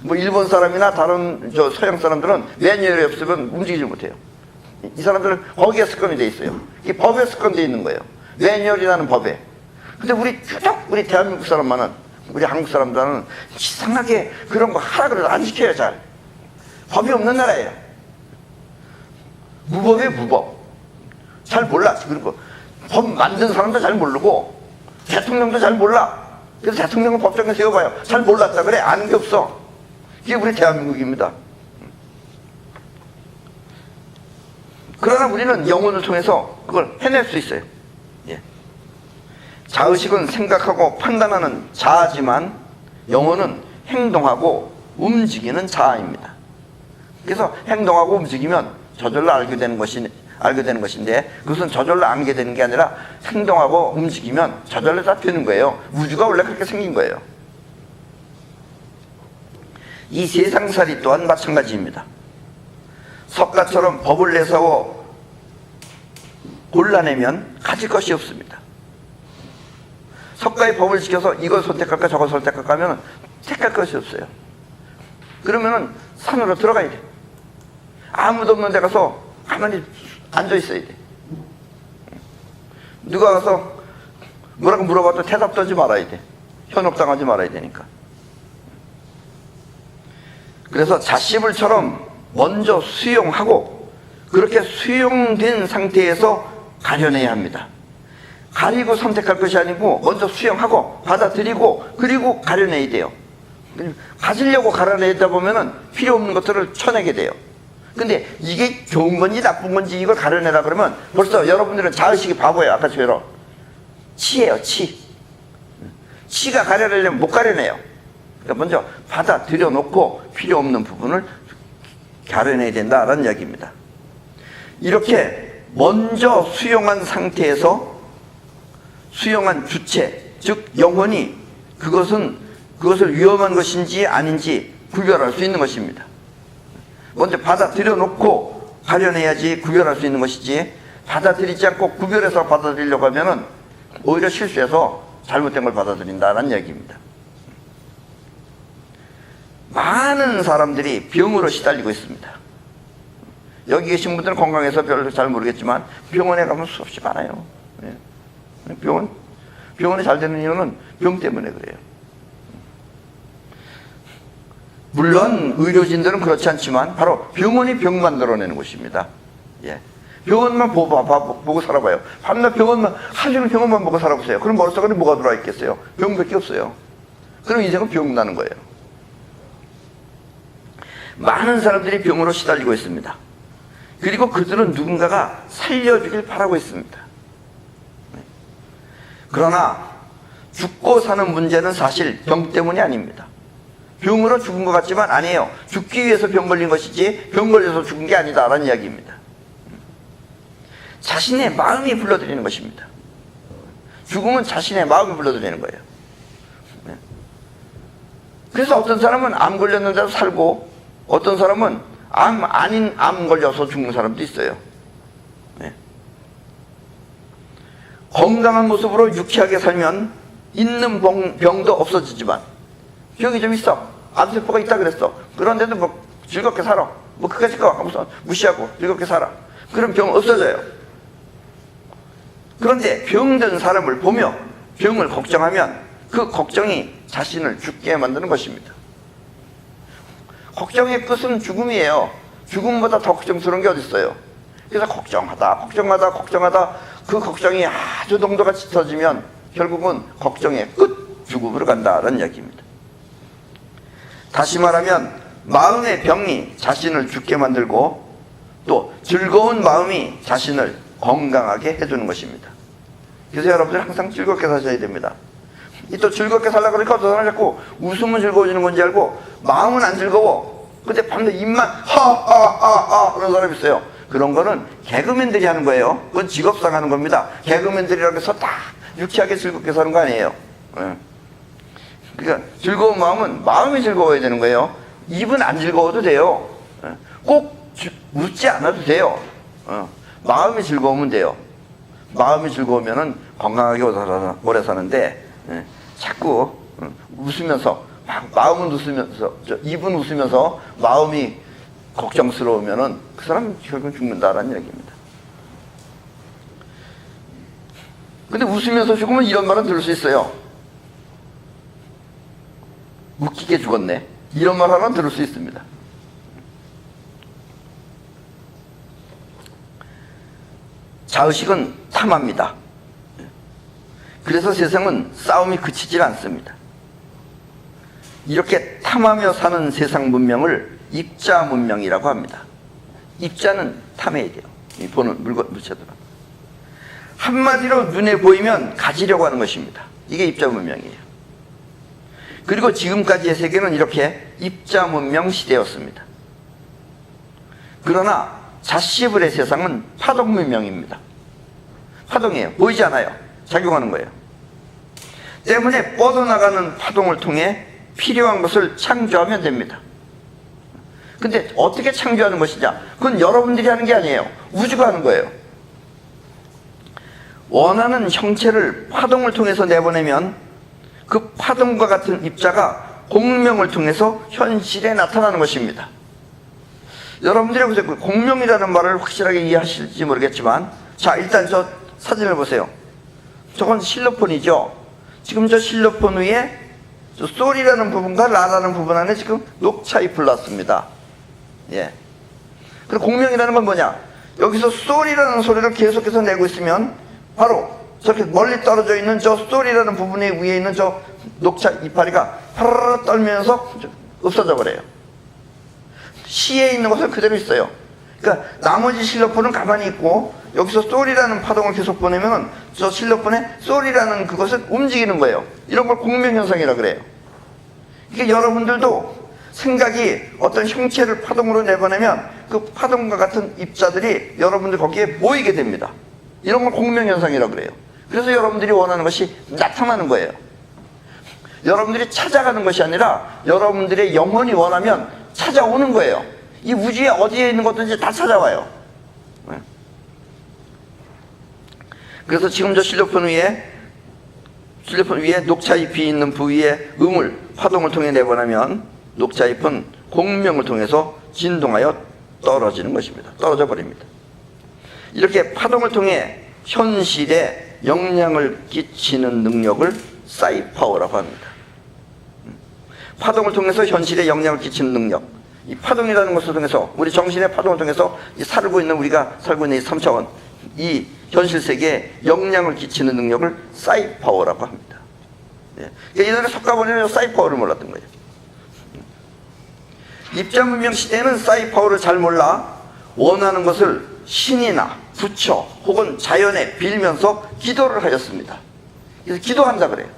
뭐 일본 사람이나 다른 서양 사람들은 매뉴얼이 없으면 움직이지 못해요. 이 사람들은 거기에 습관이 돼 있어요. 이게 법에 습관되어 있는 거예요. 매뉴얼이라는 법에. 근데 우리 대한민국 사람만은, 우리 한국 사람들은 이상하게 그런 거 하라 그래도 안 지켜요, 잘. 법이 없는 나라예요. 무법이에요, 무법. 잘 몰라. 그리고 법 만든 사람도 잘 모르고 대통령도 잘 몰라. 그래서 대통령은 법정에 세워봐요. 잘 몰랐다 그래. 아는 게 없어. 이게 우리 대한민국입니다. 그러나 우리는 영혼을 통해서 그걸 해낼 수 있어요. 예. 자의식은 생각하고 판단하는 자아지만 영혼은 행동하고 움직이는 자아입니다. 그래서 행동하고 움직이면 저절로 알게 되는 것인데 그것은 저절로 알게 되는 게 아니라 행동하고 움직이면 저절로 다 되는 거예요. 우주가 원래 그렇게 생긴 거예요. 이 세상살이 또한 마찬가지입니다. 석가처럼 법을 내세워 골라내면 가질 것이 없습니다. 석가의 법을 지켜서 이걸 선택할까 저걸 선택할까 하면 택할 것이 없어요. 그러면은 산으로 들어가야 돼. 아무도 없는 데 가서 가만히 앉아 있어야 돼. 누가 가서 뭐라고 물어봐도 대답도 하지 말아야 돼. 현혹당하지 말아야 되니까. 그래서 자씨불처럼 먼저 수용하고 그렇게 수용된 상태에서 가려내야 합니다. 가리고 선택할 것이 아니고 먼저 수용하고 받아들이고 그리고 가려내야 돼요. 가지려고 가려내다 보면은 필요 없는 것들을 쳐내게 돼요. 근데 이게 좋은 건지 나쁜 건지 이걸 가려내라 그러면 벌써 여러분들은 자의식이 바보예요. 아까처럼 치예요. 치가 가려내려면 못 가려내요. 그러니까 먼저 받아들여 놓고 필요 없는 부분을 가려내야 된다라는 이야기입니다. 이렇게 먼저 수용한 상태에서 수용한 주체, 즉 영혼이 그것을 위험한 것인지 아닌지 구별할 수 있는 것입니다. 먼저 받아들여 놓고 가려내야지 구별할 수 있는 것이지 받아들이지 않고 구별해서 받아들이려고 하면은 오히려 실수해서 잘못된 걸 받아들인다는 이야기입니다. 많은 사람들이 병으로 시달리고 있습니다. 여기 계신 분들은 건강해서 별로 잘 모르겠지만 병원에 가면 수없이 많아요. 병원이 잘 되는 이유는 병 때문에 그래요. 물론 의료진들은 그렇지 않지만 바로 병원이 병 만들어내는 곳입니다. 예. 병원만 보고 살아봐요. 밤낮 하루 종일 병원만 보고 살아보세요. 그럼 머릿속에 뭐가 들어와 있겠어요? 병밖에 없어요. 그럼 인생은 병 나는 거예요. 많은 사람들이 병으로 시달리고 있습니다. 그리고 그들은 누군가가 살려주길 바라고 있습니다. 그러나 죽고 사는 문제는 사실 병 때문이 아닙니다. 병으로 죽은 것 같지만 아니에요. 죽기 위해서 병 걸린 것이지 병 걸려서 죽은 게 아니다라는 이야기입니다. 자신의 마음이 불러들이는 것입니다. 죽음은 자신의 마음이 불러들이는 거예요. 그래서 어떤 사람은 암 걸렸는데도 살고 어떤 사람은 아닌 암 걸려서 죽는 사람도 있어요. 건강한 모습으로 유쾌하게 살면 있는 병도 없어지지만 병이 좀 있어. 암세포가 있다 그랬어. 그런데도 뭐 즐겁게 살아. 뭐 그까짓 거 무시하고 즐겁게 살아. 그럼 병 없어져요. 그런데 병든 사람을 보며 병을 걱정하면 그 걱정이 자신을 죽게 만드는 것입니다. 걱정의 끝은 죽음이에요. 죽음보다 더 걱정스러운 게 어디 있어요. 그래서 걱정하다 그 걱정이 아주 농도가 짙어지면 결국은 걱정의 끝 죽음으로 간다는 이야기입니다. 다시 말하면 마음의 병이 자신을 죽게 만들고 또 즐거운 마음이 자신을 건강하게 해주는 것입니다. 그래서 여러분들 항상 즐겁게 사셔야 됩니다. 이 또 즐겁게 살려고 그러니까 어떤 사람은 자꾸 웃으면 즐거워지는 건지 알고 마음은 안 즐거워. 근데 밤새 입만 하하하하 그런 사람이 있어요. 그런 거는 개그맨들이 하는 거예요. 그건 직업상 하는 겁니다. 개그맨들이라고 해서 다 유쾌하게 즐겁게 사는 거 아니에요. 그러니까 즐거운 마음이 즐거워야 되는 거예요. 입은 안 즐거워도 돼요. 꼭 웃지 않아도 돼요. 마음이 즐거우면 돼요. 마음이 즐거우면은 건강하게 오래 사는데 자꾸 웃으면서 마음은 웃으면서 입은 웃으면서 마음이 걱정스러우면은 그 사람은 결국은 죽는다라는 얘기입니다. 근데 웃으면서 죽으면 이런 말은 들을 수 있어요. 웃기게 죽었네. 이런 말 하나 들을 수 있습니다. 자의식은 탐합니다. 그래서 세상은 싸움이 그치질 않습니다. 이렇게 탐하며 사는 세상 문명을 입자 문명이라고 합니다. 입자는 탐해야 돼요. 이 보는 물체들은. 한마디로 눈에 보이면 가지려고 하는 것입니다. 이게 입자 문명이에요. 그리고 지금까지의 세계는 이렇게 입자 문명 시대였습니다. 그러나 자시블의 세상은 파동 문명입니다. 파동이에요. 보이지 않아요. 작용하는 거예요. 때문에 뻗어나가는 파동을 통해 필요한 것을 창조하면 됩니다. 근데 어떻게 창조하는 것이냐? 그건 여러분들이 하는 게 아니에요. 우주가 하는 거예요. 원하는 형체를 파동을 통해서 내보내면 그 파동과 같은 입자가 공명을 통해서 현실에 나타나는 것입니다. 여러분들이 보세요. 그 공명이라는 말을 확실하게 이해하실지 모르겠지만, 자, 일단 저 사진을 보세요. 저건 실로폰이죠. 지금 저 실로폰 위에 저 솔이라는 부분과 라라는 부분 안에 지금 녹차잎을 놨습니다. 예. 그리고 공명이라는 건 뭐냐? 여기서 솔이라는 소리를 계속해서 내고 있으면 바로 저렇게 멀리 떨어져 있는 저 솔이라는 부분에 위에 있는 저 녹차 이파리가 파르르 떨면서 없어져 버려요. C에 있는 것은 그대로 있어요. 그러니까 나머지 실로폰은 가만히 있고 여기서 솔이라는 파동을 계속 보내면 저 실로폰에 솔이라는 그것은 움직이는 거예요. 이런 걸 공명현상이라고 그래요. 이게 여러분들도 생각이 어떤 형체를 파동으로 내보내면 그 파동과 같은 입자들이 여러분들 거기에 모이게 됩니다. 이런 걸 공명현상이라고 그래요. 그래서 여러분들이 원하는 것이 나타나는 거예요. 여러분들이 찾아가는 것이 아니라 여러분들의 영혼이 원하면 찾아오는 거예요. 이 우주에 어디에 있는 것든지 다 찾아와요. 그래서 지금 저 실로폰 위에 녹차잎이 있는 부위에 음을 파동을 통해 내보내면 녹차잎은 공명을 통해서 진동하여 떨어지는 것입니다. 떨어져 버립니다. 이렇게 파동을 통해 현실에 영향을 끼치는 능력을 사이파워라고 합니다. 파동을 통해서 현실에 영향을 끼치는 능력. 이 파동이라는 것을 통해서 우리 정신의 파동을 통해서 우리가 살고 있는 이 3차원 이 현실 세계에 영향을 끼치는 능력을 사이파워라고 합니다. 예. 예전에 석가모니는 사이파워를 몰랐던 거예요. 입자 문명 시대에는 사이파워를 잘 몰라 원하는 것을 신이나 부처 혹은 자연에 빌면서 기도를 하였습니다. 그래서 기도한다 그래요.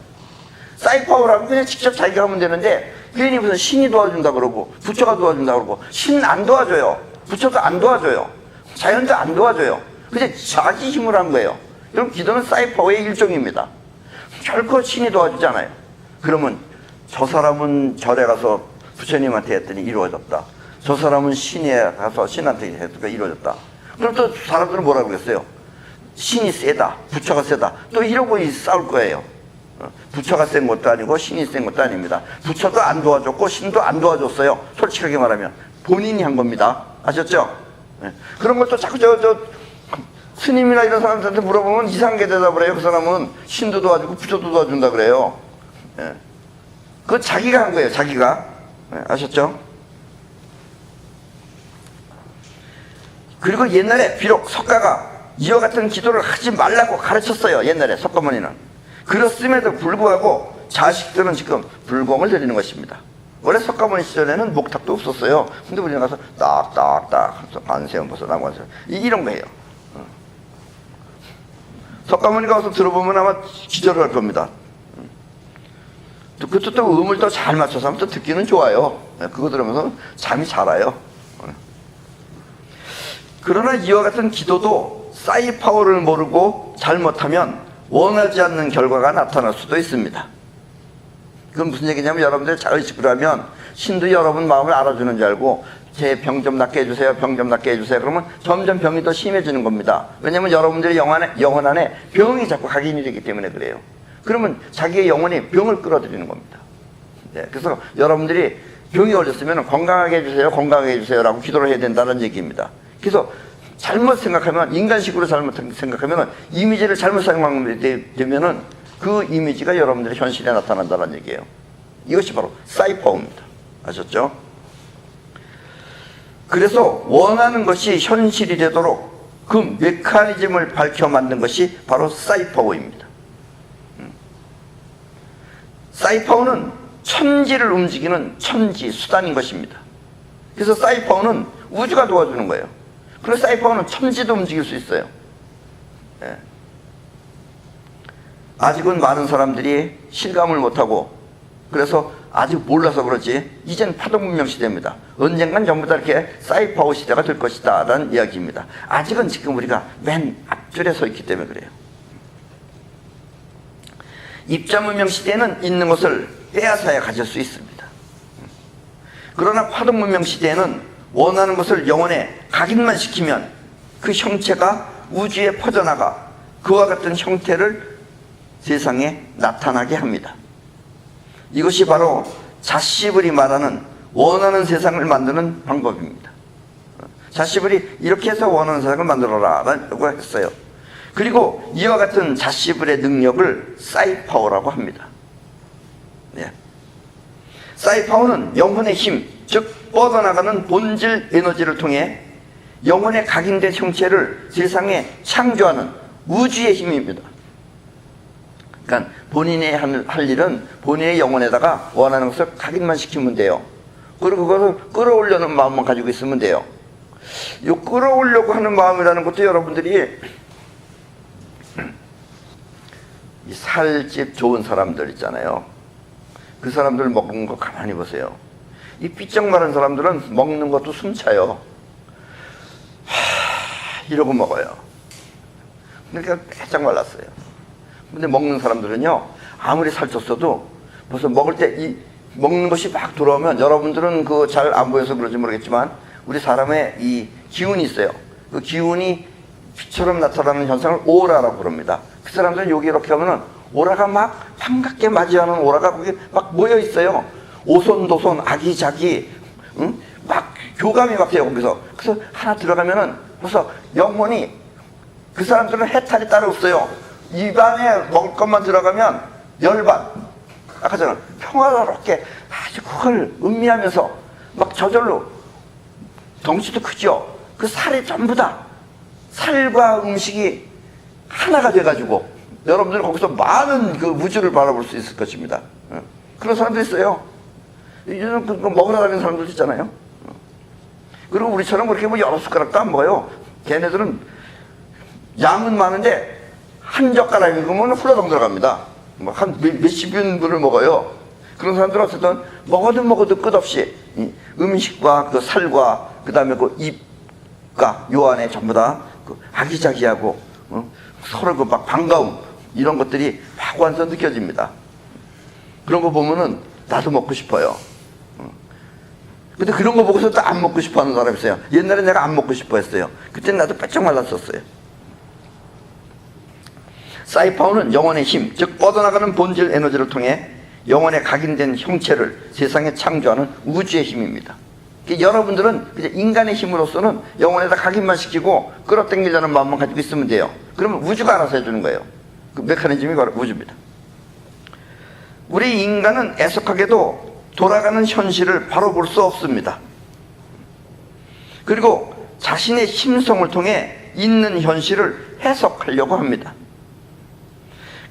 사이파워라고 그냥 직접 자기가 하면 되는데 괜히 무슨 신이 도와준다 그러고 부처가 도와준다 그러고 신은 안 도와줘요. 부처도 안 도와줘요. 자연도 안 도와줘요. 그냥 자기 힘으로 한 거예요. 여러분 기도는 사이파워의 일종입니다. 결코 신이 도와주지 않아요. 그러면 저 사람은 절에 가서 부처님한테 했더니 이루어졌다. 저 사람은 신에 가서 신한테 했더니 이루어졌다. 그럼 또 사람들은 뭐라고 그랬어요? 신이 세다. 부처가 세다. 또 이러고 싸울 거예요. 부처가 센 것도 아니고 신이 센 것도 아닙니다. 부처도 안 도와줬고 신도 안 도와줬어요. 솔직하게 말하면 본인이 한 겁니다. 아셨죠? 네. 그런 것도 자꾸 스님이나 이런 사람들한테 물어보면 이상하게 대답을 해요. 그 사람은 신도 도와주고 부처도 도와준다 그래요. 네. 그건 자기가 한 거예요. 자기가. 네. 아셨죠? 그리고 옛날에 비록 석가가 이와 같은 기도를 하지 말라고 가르쳤어요. 옛날에 석가모니는. 그렇음에도 불구하고 자식들은 지금 불공을 드리는 것입니다. 원래 석가모니 시절에는 목탁도 없었어요. 근데 우리는 가서 딱딱딱 반세음 벗어 나무세요 이런 거 해요. 석가모니가 와서 들어보면 아마 기절을 할 겁니다. 그것도 또 음을 더 잘 맞춰서 하면 또 듣기는 좋아요. 그거 들으면서 잠이 잘 와요. 그러나 이와 같은 기도도 사이파워를 모르고 잘못하면 원하지 않는 결과가 나타날 수도 있습니다. 그건 무슨 얘기냐면 여러분들 자의식으로 하면 신도 여러분 마음을 알아주는 줄 알고 제 병 좀 낫게 해주세요. 병 좀 낫게 해주세요. 그러면 점점 병이 더 심해지는 겁니다. 왜냐하면 여러분들의 영혼 안에 병이 자꾸 각인이 되기 때문에 그래요. 그러면 자기의 영혼이 병을 끌어들이는 겁니다. 네, 그래서 여러분들이 병이 걸렸으면 건강하게 해주세요. 건강하게 해주세요. 라고 기도를 해야 된다는 얘기입니다. 그래서 잘못 생각하면 인간식으로 잘못 생각하면 이미지를 잘못 생각하면 그 이미지가 여러분들의 현실에 나타난다는 얘기예요. 이것이 바로 사이파워입니다. 아셨죠? 그래서 원하는 것이 현실이 되도록 그 메커니즘을 밝혀 만든 것이 바로 사이파워입니다. 사이파워는 천지를 움직이는 천지 수단인 것입니다. 그래서 사이파워는 우주가 도와주는 거예요. 그래서 사이파워는 천지도 움직일 수 있어요. 예. 아직은 많은 사람들이 실감을 못하고, 그래서 아직 몰라서 그렇지 이젠 파동문명 시대입니다. 언젠간 전부 다 이렇게 사이파워 시대가 될 것이다 라는 이야기입니다. 아직은 지금 우리가 맨 앞줄에 서 있기 때문에 그래요. 입자문명 시대에는 있는 것을 빼앗아야 가질 수 있습니다. 그러나 파동문명 시대에는 원하는 것을 영혼에 각인만 시키면 그 형체가 우주에 퍼져나가 그와 같은 형태를 세상에 나타나게 합니다. 이것이 바로 자시블이 말하는 원하는 세상을 만드는 방법입니다. 자시블이 이렇게 해서 원하는 세상을 만들어라 라고 했어요. 그리고 이와 같은 자시블의 능력을 사이파워라고 합니다. 네. 사이파워는 영혼의 힘, 즉 뻗어나가는 본질 에너지를 통해 영혼의 각인된 형체를 세상에 창조하는 우주의 힘입니다. 그러니까 본인이 할 일은 본인의 영혼에다가 원하는 것을 각인만 시키면 돼요. 그리고 그것을 끌어올려는 마음만 가지고 있으면 돼요. 이 끌어오려고 하는 마음이라는 것도 여러분들이 이 살집 좋은 사람들 있잖아요. 그 사람들 먹는 거 가만히 보세요. 이 삐쩍 마른 사람들은 먹는 것도 숨차요. 이러고 먹어요. 그러니까 바짝 말랐어요. 근데 먹는 사람들은요, 아무리 살쪘어도 벌써 먹을 때 이 먹는 것이 막 들어오면, 여러분들은 그 잘 안 보여서 그런지 모르겠지만 우리 사람의 이 기운이 있어요. 그 기운이 빛처럼 나타나는 현상을 오라라고 부릅니다. 그 사람들은 여기 이렇게 하면은 오라가 막 반갑게 맞이하는 오라가 거기 막 모여 있어요. 오손도손 아기자기, 응? 막 교감이 막 돼요 거기서. 그래서 하나 들어가면은 벌써 영혼이, 그 사람들은 해탈이 따로 없어요. 입안에 먹을 것만 들어가면 열반, 아까 전에 평화롭게 아주 그걸 음미하면서 막 저절로, 덩치도 크죠. 그 살이 전부 다 살과 음식이 하나가 돼가지고 여러분들 거기서 많은 그 우주를 바라볼 수 있을 것입니다. 그런 사람도 있어요. 이제는 그 먹으러 다니는 사람들 있잖아요. 그리고 우리처럼 그렇게 뭐 여러 숟가락도 안 먹어요. 걔네들은 양은 많은데 한 젓가락 먹으면 훌러덩 들어갑니다. 뭐 한 몇십 인분을 먹어요. 그런 사람들은 어쨌든 먹어도 끝없이 음식과 그 살과 그 다음에 그 입과 요 안에 전부 다 그 아기자기하고 서로 그 막 반가움, 이런 것들이 막 완전 느껴집니다. 그런 거 보면은 나도 먹고 싶어요. 근데 그런 거 보고서 또 안 먹고 싶어 하는 사람이 있어요. 옛날에 내가 안 먹고 싶어 했어요. 그때는 나도 빼쩍 말랐었어요. 사이파워는 영혼의 힘, 즉 뻗어나가는 본질 에너지를 통해 영혼에 각인된 형체를 세상에 창조하는 우주의 힘입니다. 여러분들은 이제 인간의 힘으로서는 영혼에다 각인만 시키고 끌어당기려는 마음만 가지고 있으면 돼요. 그러면 우주가 알아서 해주는 거예요. 그 메커니즘이 바로 우주입니다. 우리 인간은 애석하게도 돌아가는 현실을 바로 볼 수 없습니다. 그리고 자신의 심성을 통해 있는 현실을 해석하려고 합니다.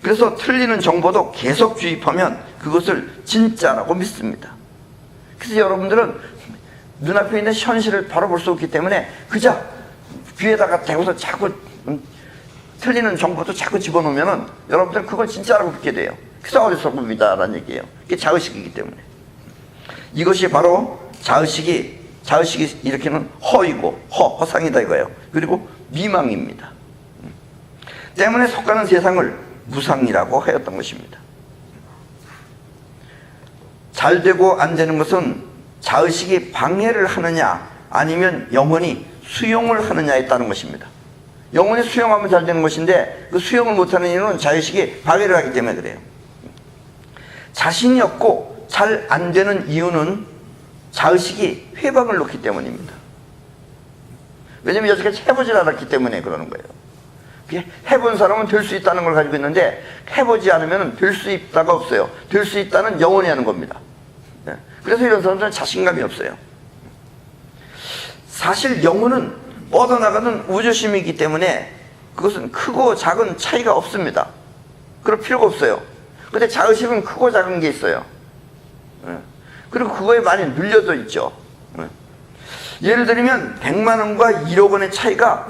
그래서 틀리는 정보도 계속 주입하면 그것을 진짜라고 믿습니다. 그래서 여러분들은 눈앞에 있는 현실을 바로 볼 수 없기 때문에 그저 귀에다가 대고서 자꾸 틀리는 정보도 자꾸 집어넣으면 여러분들은 그걸 진짜라고 믿게 돼요. 그래서 어리석음이다라는 얘기예요. 이게 자의식이기 때문에. 이것이 바로 자의식이 일으키는 허이고 허상이다 이거예요. 그리고 미망입니다. 때문에 속가는 세상을 무상이라고 하였던 것입니다. 잘 되고 안 되는 것은 자의식이 방해를 하느냐 아니면 영혼이 수용을 하느냐에 따른 것입니다. 영혼이 수용하면 잘 되는 것인데 그 수용을 못하는 이유는 자의식이 방해를 하기 때문에 그래요. 자신이 없고 잘 안 되는 이유는 자의식이 회방을 놓기 때문입니다. 왜냐하면 여태까지 해보질 않았기 때문에 그러는 거예요. 해본 사람은 될 수 있다는 걸 가지고 있는데 해보지 않으면 될 수 있다가 없어요. 될 수 있다는 영혼이 하는 겁니다. 그래서 이런 사람들은 자신감이 없어요. 사실 영혼은 뻗어나가는 우주심이기 때문에 그것은 크고 작은 차이가 없습니다. 그럴 필요가 없어요. 근데 자의식은 크고 작은 게 있어요. 그리고 그거에 많이 눌려져 있죠. 예를 들면 100만 원과 1억 원의 차이가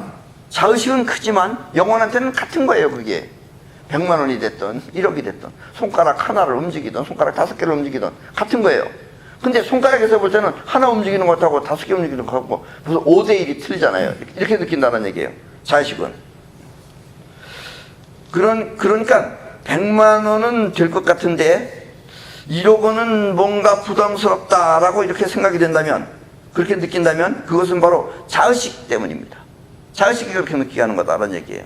자의식은 크지만 영혼한테는 같은 거예요. 그게 100만 원이 됐든 1억이 됐든 손가락 하나를 움직이든 손가락 5개를 움직이든 같은 거예요. 근데 손가락에서 볼 때는 하나 움직이는 것하고 5개 움직이는 것하고 무슨 5대 1이 틀리잖아요. 이렇게 느낀다는 얘기예요. 자의식은. 그러니까 100만 원은 될 것 같은데 1억 원은 뭔가 부담스럽다라고 이렇게 생각이 된다면, 그렇게 느낀다면 그것은 바로 자의식 때문입니다. 자의식이 그렇게 느끼게 하는 거다라는 얘기예요.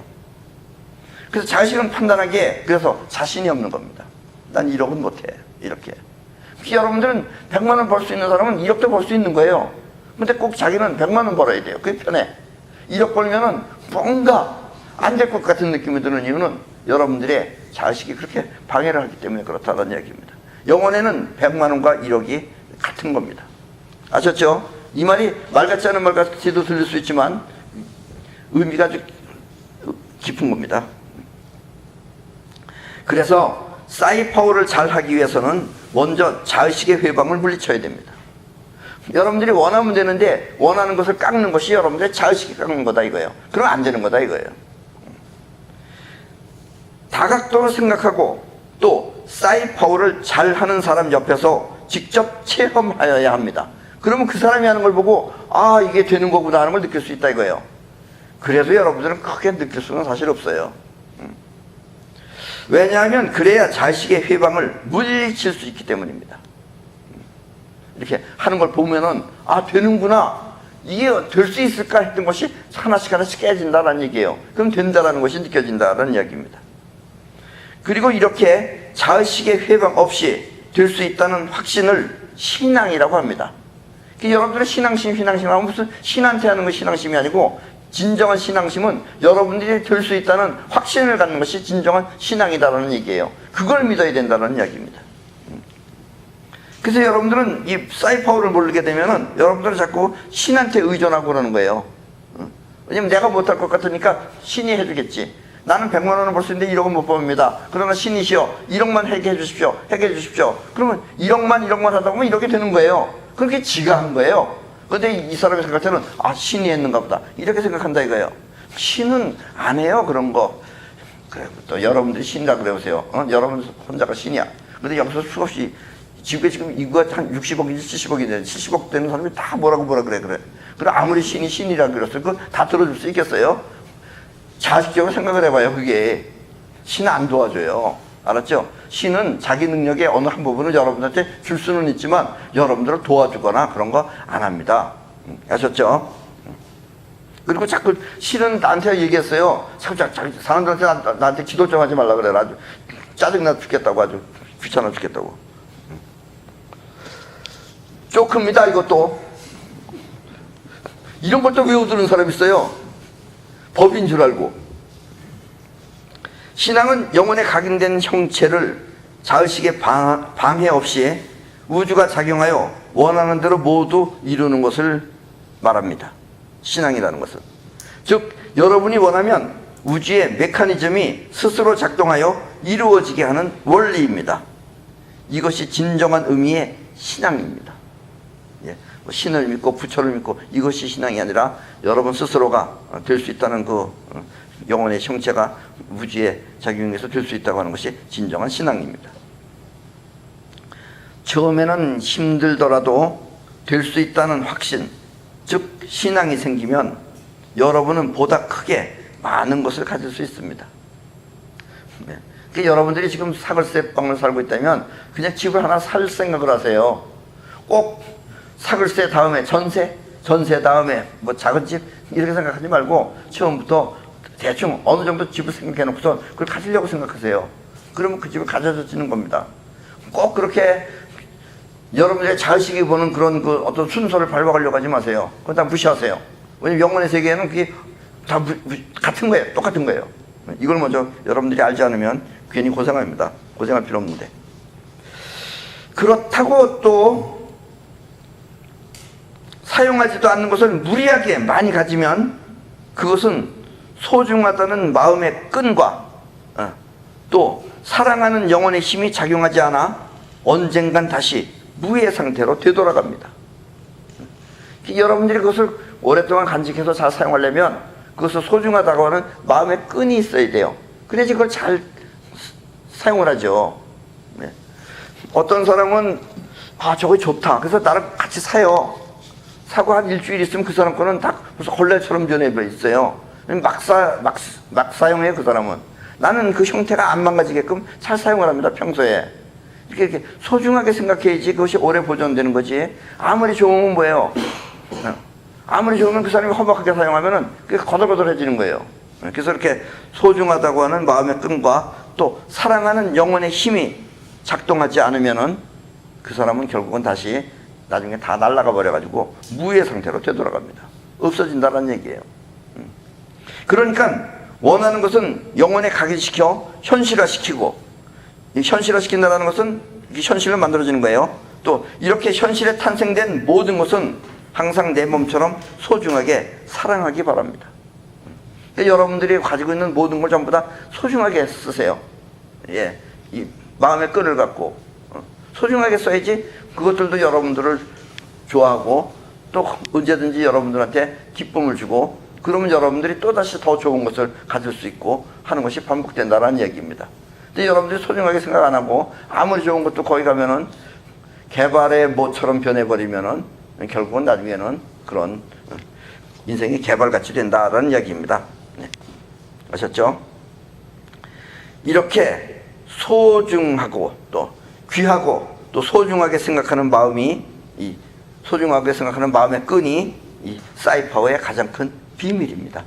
그래서 자의식은 판단하기에 그래서 자신이 없는 겁니다. 난 1억은 못해. 이렇게. 여러분들은 100만 원 벌 수 있는 사람은 1억도 벌 수 있는 거예요. 근데 꼭 자기는 100만 원 벌어야 돼요. 그게 편해. 1억 벌면은 뭔가 안 될 것 같은 느낌이 드는 이유는 여러분들의 자의식이 그렇게 방해를 하기 때문에 그렇다는 얘기입니다. 영혼에는 100만 원과 1억이 같은 겁니다. 아셨죠? 이 말이 말 같지 않은 말 같이도 들릴 수 있지만 의미가 아주 깊은 겁니다. 그래서 사이파워를 잘 하기 위해서는 먼저 자의식의 회방을 물리쳐야 됩니다. 여러분들이 원하면 되는데 원하는 것을 깎는 것이 여러분들의 자의식이 깎는 거다 이거예요. 그럼 안 되는 거다 이거예요. 다각도로 생각하고 또 사이파워를 잘 하는 사람 옆에서 직접 체험하여야 합니다. 그러면 그 사람이 하는 걸 보고 아 이게 되는 거구나 하는 걸 느낄 수 있다 이거예요. 그래서 여러분들은 크게 느낄 수는 사실 없어요. 왜냐하면 그래야 자의식의 회방을 물리칠 수 있기 때문입니다. 이렇게 하는 걸 보면은 아 되는구나, 이게 될 수 있을까 했던 것이 하나씩 하나씩 깨진다라는 얘기예요. 그럼 된다라는 것이 느껴진다라는 이야기입니다. 그리고 이렇게 자의식의 회방 없이 될 수 있다는 확신을 신앙이라고 합니다. 여러분들의 신앙심 하면 무슨 신한테 하는 건 신앙심이 아니고, 진정한 신앙심은 여러분들이 될 수 있다는 확신을 갖는 것이 진정한 신앙이다라는 얘기예요. 그걸 믿어야 된다는 이야기입니다. 그래서 여러분들은 이 사이파워를 모르게 되면은 여러분들은 자꾸 신한테 의존하고 그러는 거예요. 왜냐면 내가 못할 것 같으니까 신이 해주겠지. 나는 100만 원을 벌 수 있는데 1억은 못 법니다. 그러나 신이시여 1억만 해결해 주십시오. 해결해 주십시오. 그러면 1억만 하다 보면 이렇게 되는 거예요. 그렇게 지가 한 거예요. 근데 이 사람이 생각할 때는 아 신이 했는가 보다 이렇게 생각한다 이거예요. 신은 안 해요 그런 거. 그래 또 여러분들이 신이라 그래 보세요. 여러분 혼자가 신이야. 근데 여기서 수없이 지구에 지금 인구가 한 60억인지 70억인데 70억 되는 사람이 다 뭐라 그래. 그럼 아무리 신이라 그랬어요. 그거 다 들어줄 수 있겠어요? 자식적으로 생각을 해봐요. 그게 신은 안 도와줘요. 알았죠? 신은 자기 능력의 어느 한 부분을 여러분한테 줄 수는 있지만 여러분들을 도와주거나 그런 거 안 합니다. 아셨죠? 그리고 자꾸 신은 나한테 얘기했어요. 자꾸 사람들한테 나한테 기도 좀 하지 말라 그래. 아주 짜증나 죽겠다고, 아주 귀찮아 죽겠다고. 쪼크입니다 이것도. 이런 걸 또 외워두는 사람 있어요. 법인 줄 알고. 신앙은 영혼에 각인된 형체를 자의식의 방해 없이 우주가 작용하여 원하는 대로 모두 이루는 것을 말합니다. 신앙이라는 것은. 즉 여러분이 원하면 우주의 메커니즘이 스스로 작동하여 이루어지게 하는 원리입니다. 이것이 진정한 의미의 신앙입니다. 신을 믿고 부처를 믿고 이것이 신앙이 아니라 여러분 스스로가 될 수 있다는 그 영혼의 형체가 우주에 작용해서 될 수 있다고 하는 것이 진정한 신앙입니다. 처음에는 힘들더라도 될 수 있다는 확신, 즉 신앙이 생기면 여러분은 보다 크게 많은 것을 가질 수 있습니다. 그러니까 여러분들이 지금 사글세 방을 살고 있다면 그냥 집을 하나 살 생각을 하세요. 꼭 사글세 다음에 전세 다음에 뭐 작은 집 이렇게 생각하지 말고 처음부터 대충 어느 정도 집을 생각해 놓고서 그걸 가지려고 생각하세요. 그러면 그 집을 가져지는 겁니다. 꼭 그렇게 여러분의 자의식이 보는 그런 그 어떤 순서를 밟아가려고 하지 마세요. 그건 다 무시하세요. 왜냐면 영혼의 세계에는 그게 다 같은 거예요. 똑같은 거예요. 이걸 먼저 여러분들이 알지 않으면 괜히 고생합니다. 고생할 필요 없는데. 그렇다고 또 사용하지도 않는 것을 무리하게 많이 가지면 그것은 소중하다는 마음의 끈과 또 사랑하는 영혼의 힘이 작용하지 않아 언젠간 다시 무의 상태로 되돌아갑니다. 여러분들이 그것을 오랫동안 간직해서 잘 사용하려면 그것을 소중하다고 하는 마음의 끈이 있어야 돼요. 그래야지 그걸 잘 사용을 하죠. 네. 어떤 사람은 저거 좋다. 그래서 나랑 같이 사요. 사고 한 일주일 있으면 그 사람 거는 다 무슨 걸레처럼 변해버 있어요. 막 사용해요, 그 사람은. 나는 그 형태가 안 망가지게끔 잘 사용을 합니다, 평소에. 이렇게 소중하게 생각해야지 그것이 오래 보존되는 거지. 아무리 좋으면 뭐예요? 아무리 좋으면 그 사람이 험악하게 사용하면은 그게 거덜거덜해지는 거예요. 그래서 이렇게 소중하다고 하는 마음의 끈과 또 사랑하는 영혼의 힘이 작동하지 않으면은 그 사람은 결국은 다시 나중에 다 날아가 버려가지고 무의 상태로 되돌아갑니다. 없어진다는 얘기예요. 그러니까 원하는 것은 영혼에 각인시켜 현실화시키고, 이 현실화시킨다는 것은 현실로 만들어지는 거예요. 또 이렇게 현실에 탄생된 모든 것은 항상 내 몸처럼 소중하게 사랑하기 바랍니다. 그러니까 여러분들이 가지고 있는 모든 걸 전부 다 소중하게 쓰세요. 예, 이 마음의 끈을 갖고 소중하게 써야지 그것들도 여러분들을 좋아하고 또 언제든지 여러분들한테 기쁨을 주고, 그러면 여러분들이 또다시 더 좋은 것을 가질 수 있고 하는 것이 반복된다는 얘기입니다. 근데 여러분들이 소중하게 생각 안 하고 아무리 좋은 것도 거기 가면은 개발의 모처럼 변해버리면은 결국은 나중에는 그런 인생이 개발같이 된다라는 이야기입니다. 네. 아셨죠? 이렇게 소중하고 또 귀하고 또 소중하게 생각하는 마음이, 이 소중하게 생각하는 마음의 끈이 이 사이파워의 가장 큰 비밀입니다.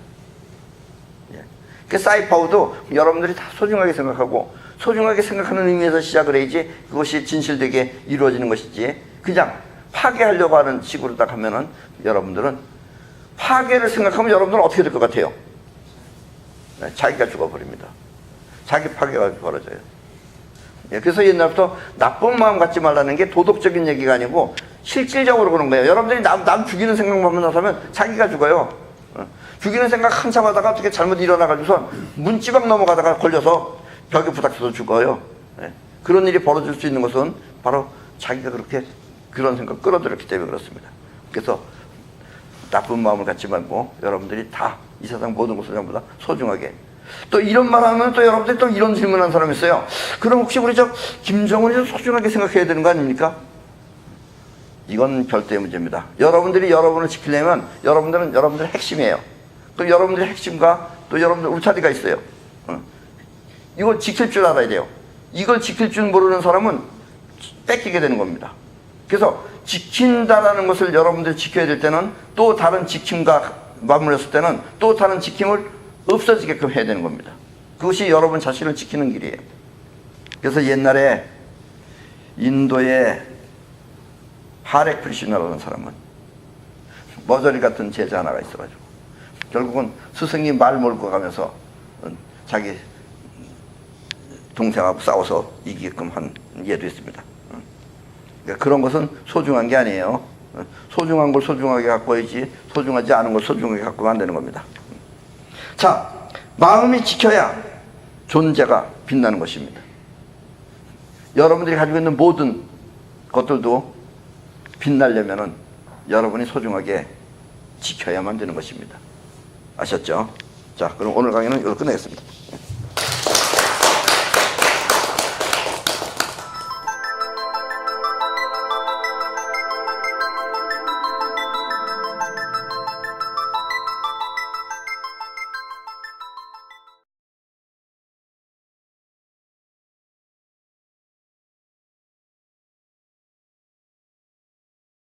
그 사이파워도 여러분들이 다 소중하게 생각하고 소중하게 생각하는 의미에서 시작을 해야지 그것이 진실되게 이루어지는 것이지, 그냥 파괴하려고 하는 식으로 딱 하면은 여러분들은 파괴를 생각하면 여러분들은 어떻게 될 것 같아요? 자기가 죽어버립니다. 자기 파괴가 벌어져요. 그래서 옛날부터 나쁜 마음 갖지 말라는 게 도덕적인 얘기가 아니고 실질적으로 그런 거예요. 여러분들이 남 죽이는 생각만 하면 자기가 죽어요. 죽이는 생각 한참 하다가 어떻게 잘못 일어나가지고서 문지방 넘어가다가 걸려서 벽에 부닥쳐서 죽어요. 그런 일이 벌어질 수 있는 것은 바로 자기가 그렇게 그런 생각 끌어들였기 때문에 그렇습니다. 그래서 나쁜 마음을 갖지 말고 여러분들이 다 이 세상 모든 것을 전부 다 소중하게. 또 이런 말 하면 또 여러분들이 또 이런 질문하는 사람이 있어요. 그럼 혹시 우리 김정은이 좀 소중하게 생각해야 되는 거 아닙니까? 이건 별도의 문제입니다. 여러분들이 여러분을 지키려면 여러분들은 여러분들의 핵심이에요. 또 여러분들의 핵심과 또 여러분들 울타리가 있어요. 이걸 지킬 줄 알아야 돼요. 이걸 지킬 줄 모르는 사람은 뺏기게 되는 겁니다. 그래서 지킨다라는 것을 여러분들이 지켜야 될 때는 또 다른 지킴과 맞물렸을 때는 또 다른 지킴을 없어지게끔 해야 되는 겁니다. 그것이 여러분 자신을 지키는 길이에요. 그래서 옛날에 인도의 하렉 프리시나라는 사람은 머저리 같은 제자 하나가 있어가지고 결국은 스승이 말 몰고 가면서 자기 동생하고 싸워서 이기게끔 한 예도 있습니다. 그러니까 그런 것은 소중한 게 아니에요. 소중한 걸 소중하게 갖고 와야지 소중하지 않은 걸 소중하게 갖고 안 되는 겁니다. 자, 마음이 지켜야 존재가 빛나는 것입니다. 여러분들이 가지고 있는 모든 것들도 빛나려면은 여러분이 소중하게 지켜야만 되는 것입니다. 아셨죠? 자, 그럼 오늘 강의는 이걸로 끝내겠습니다.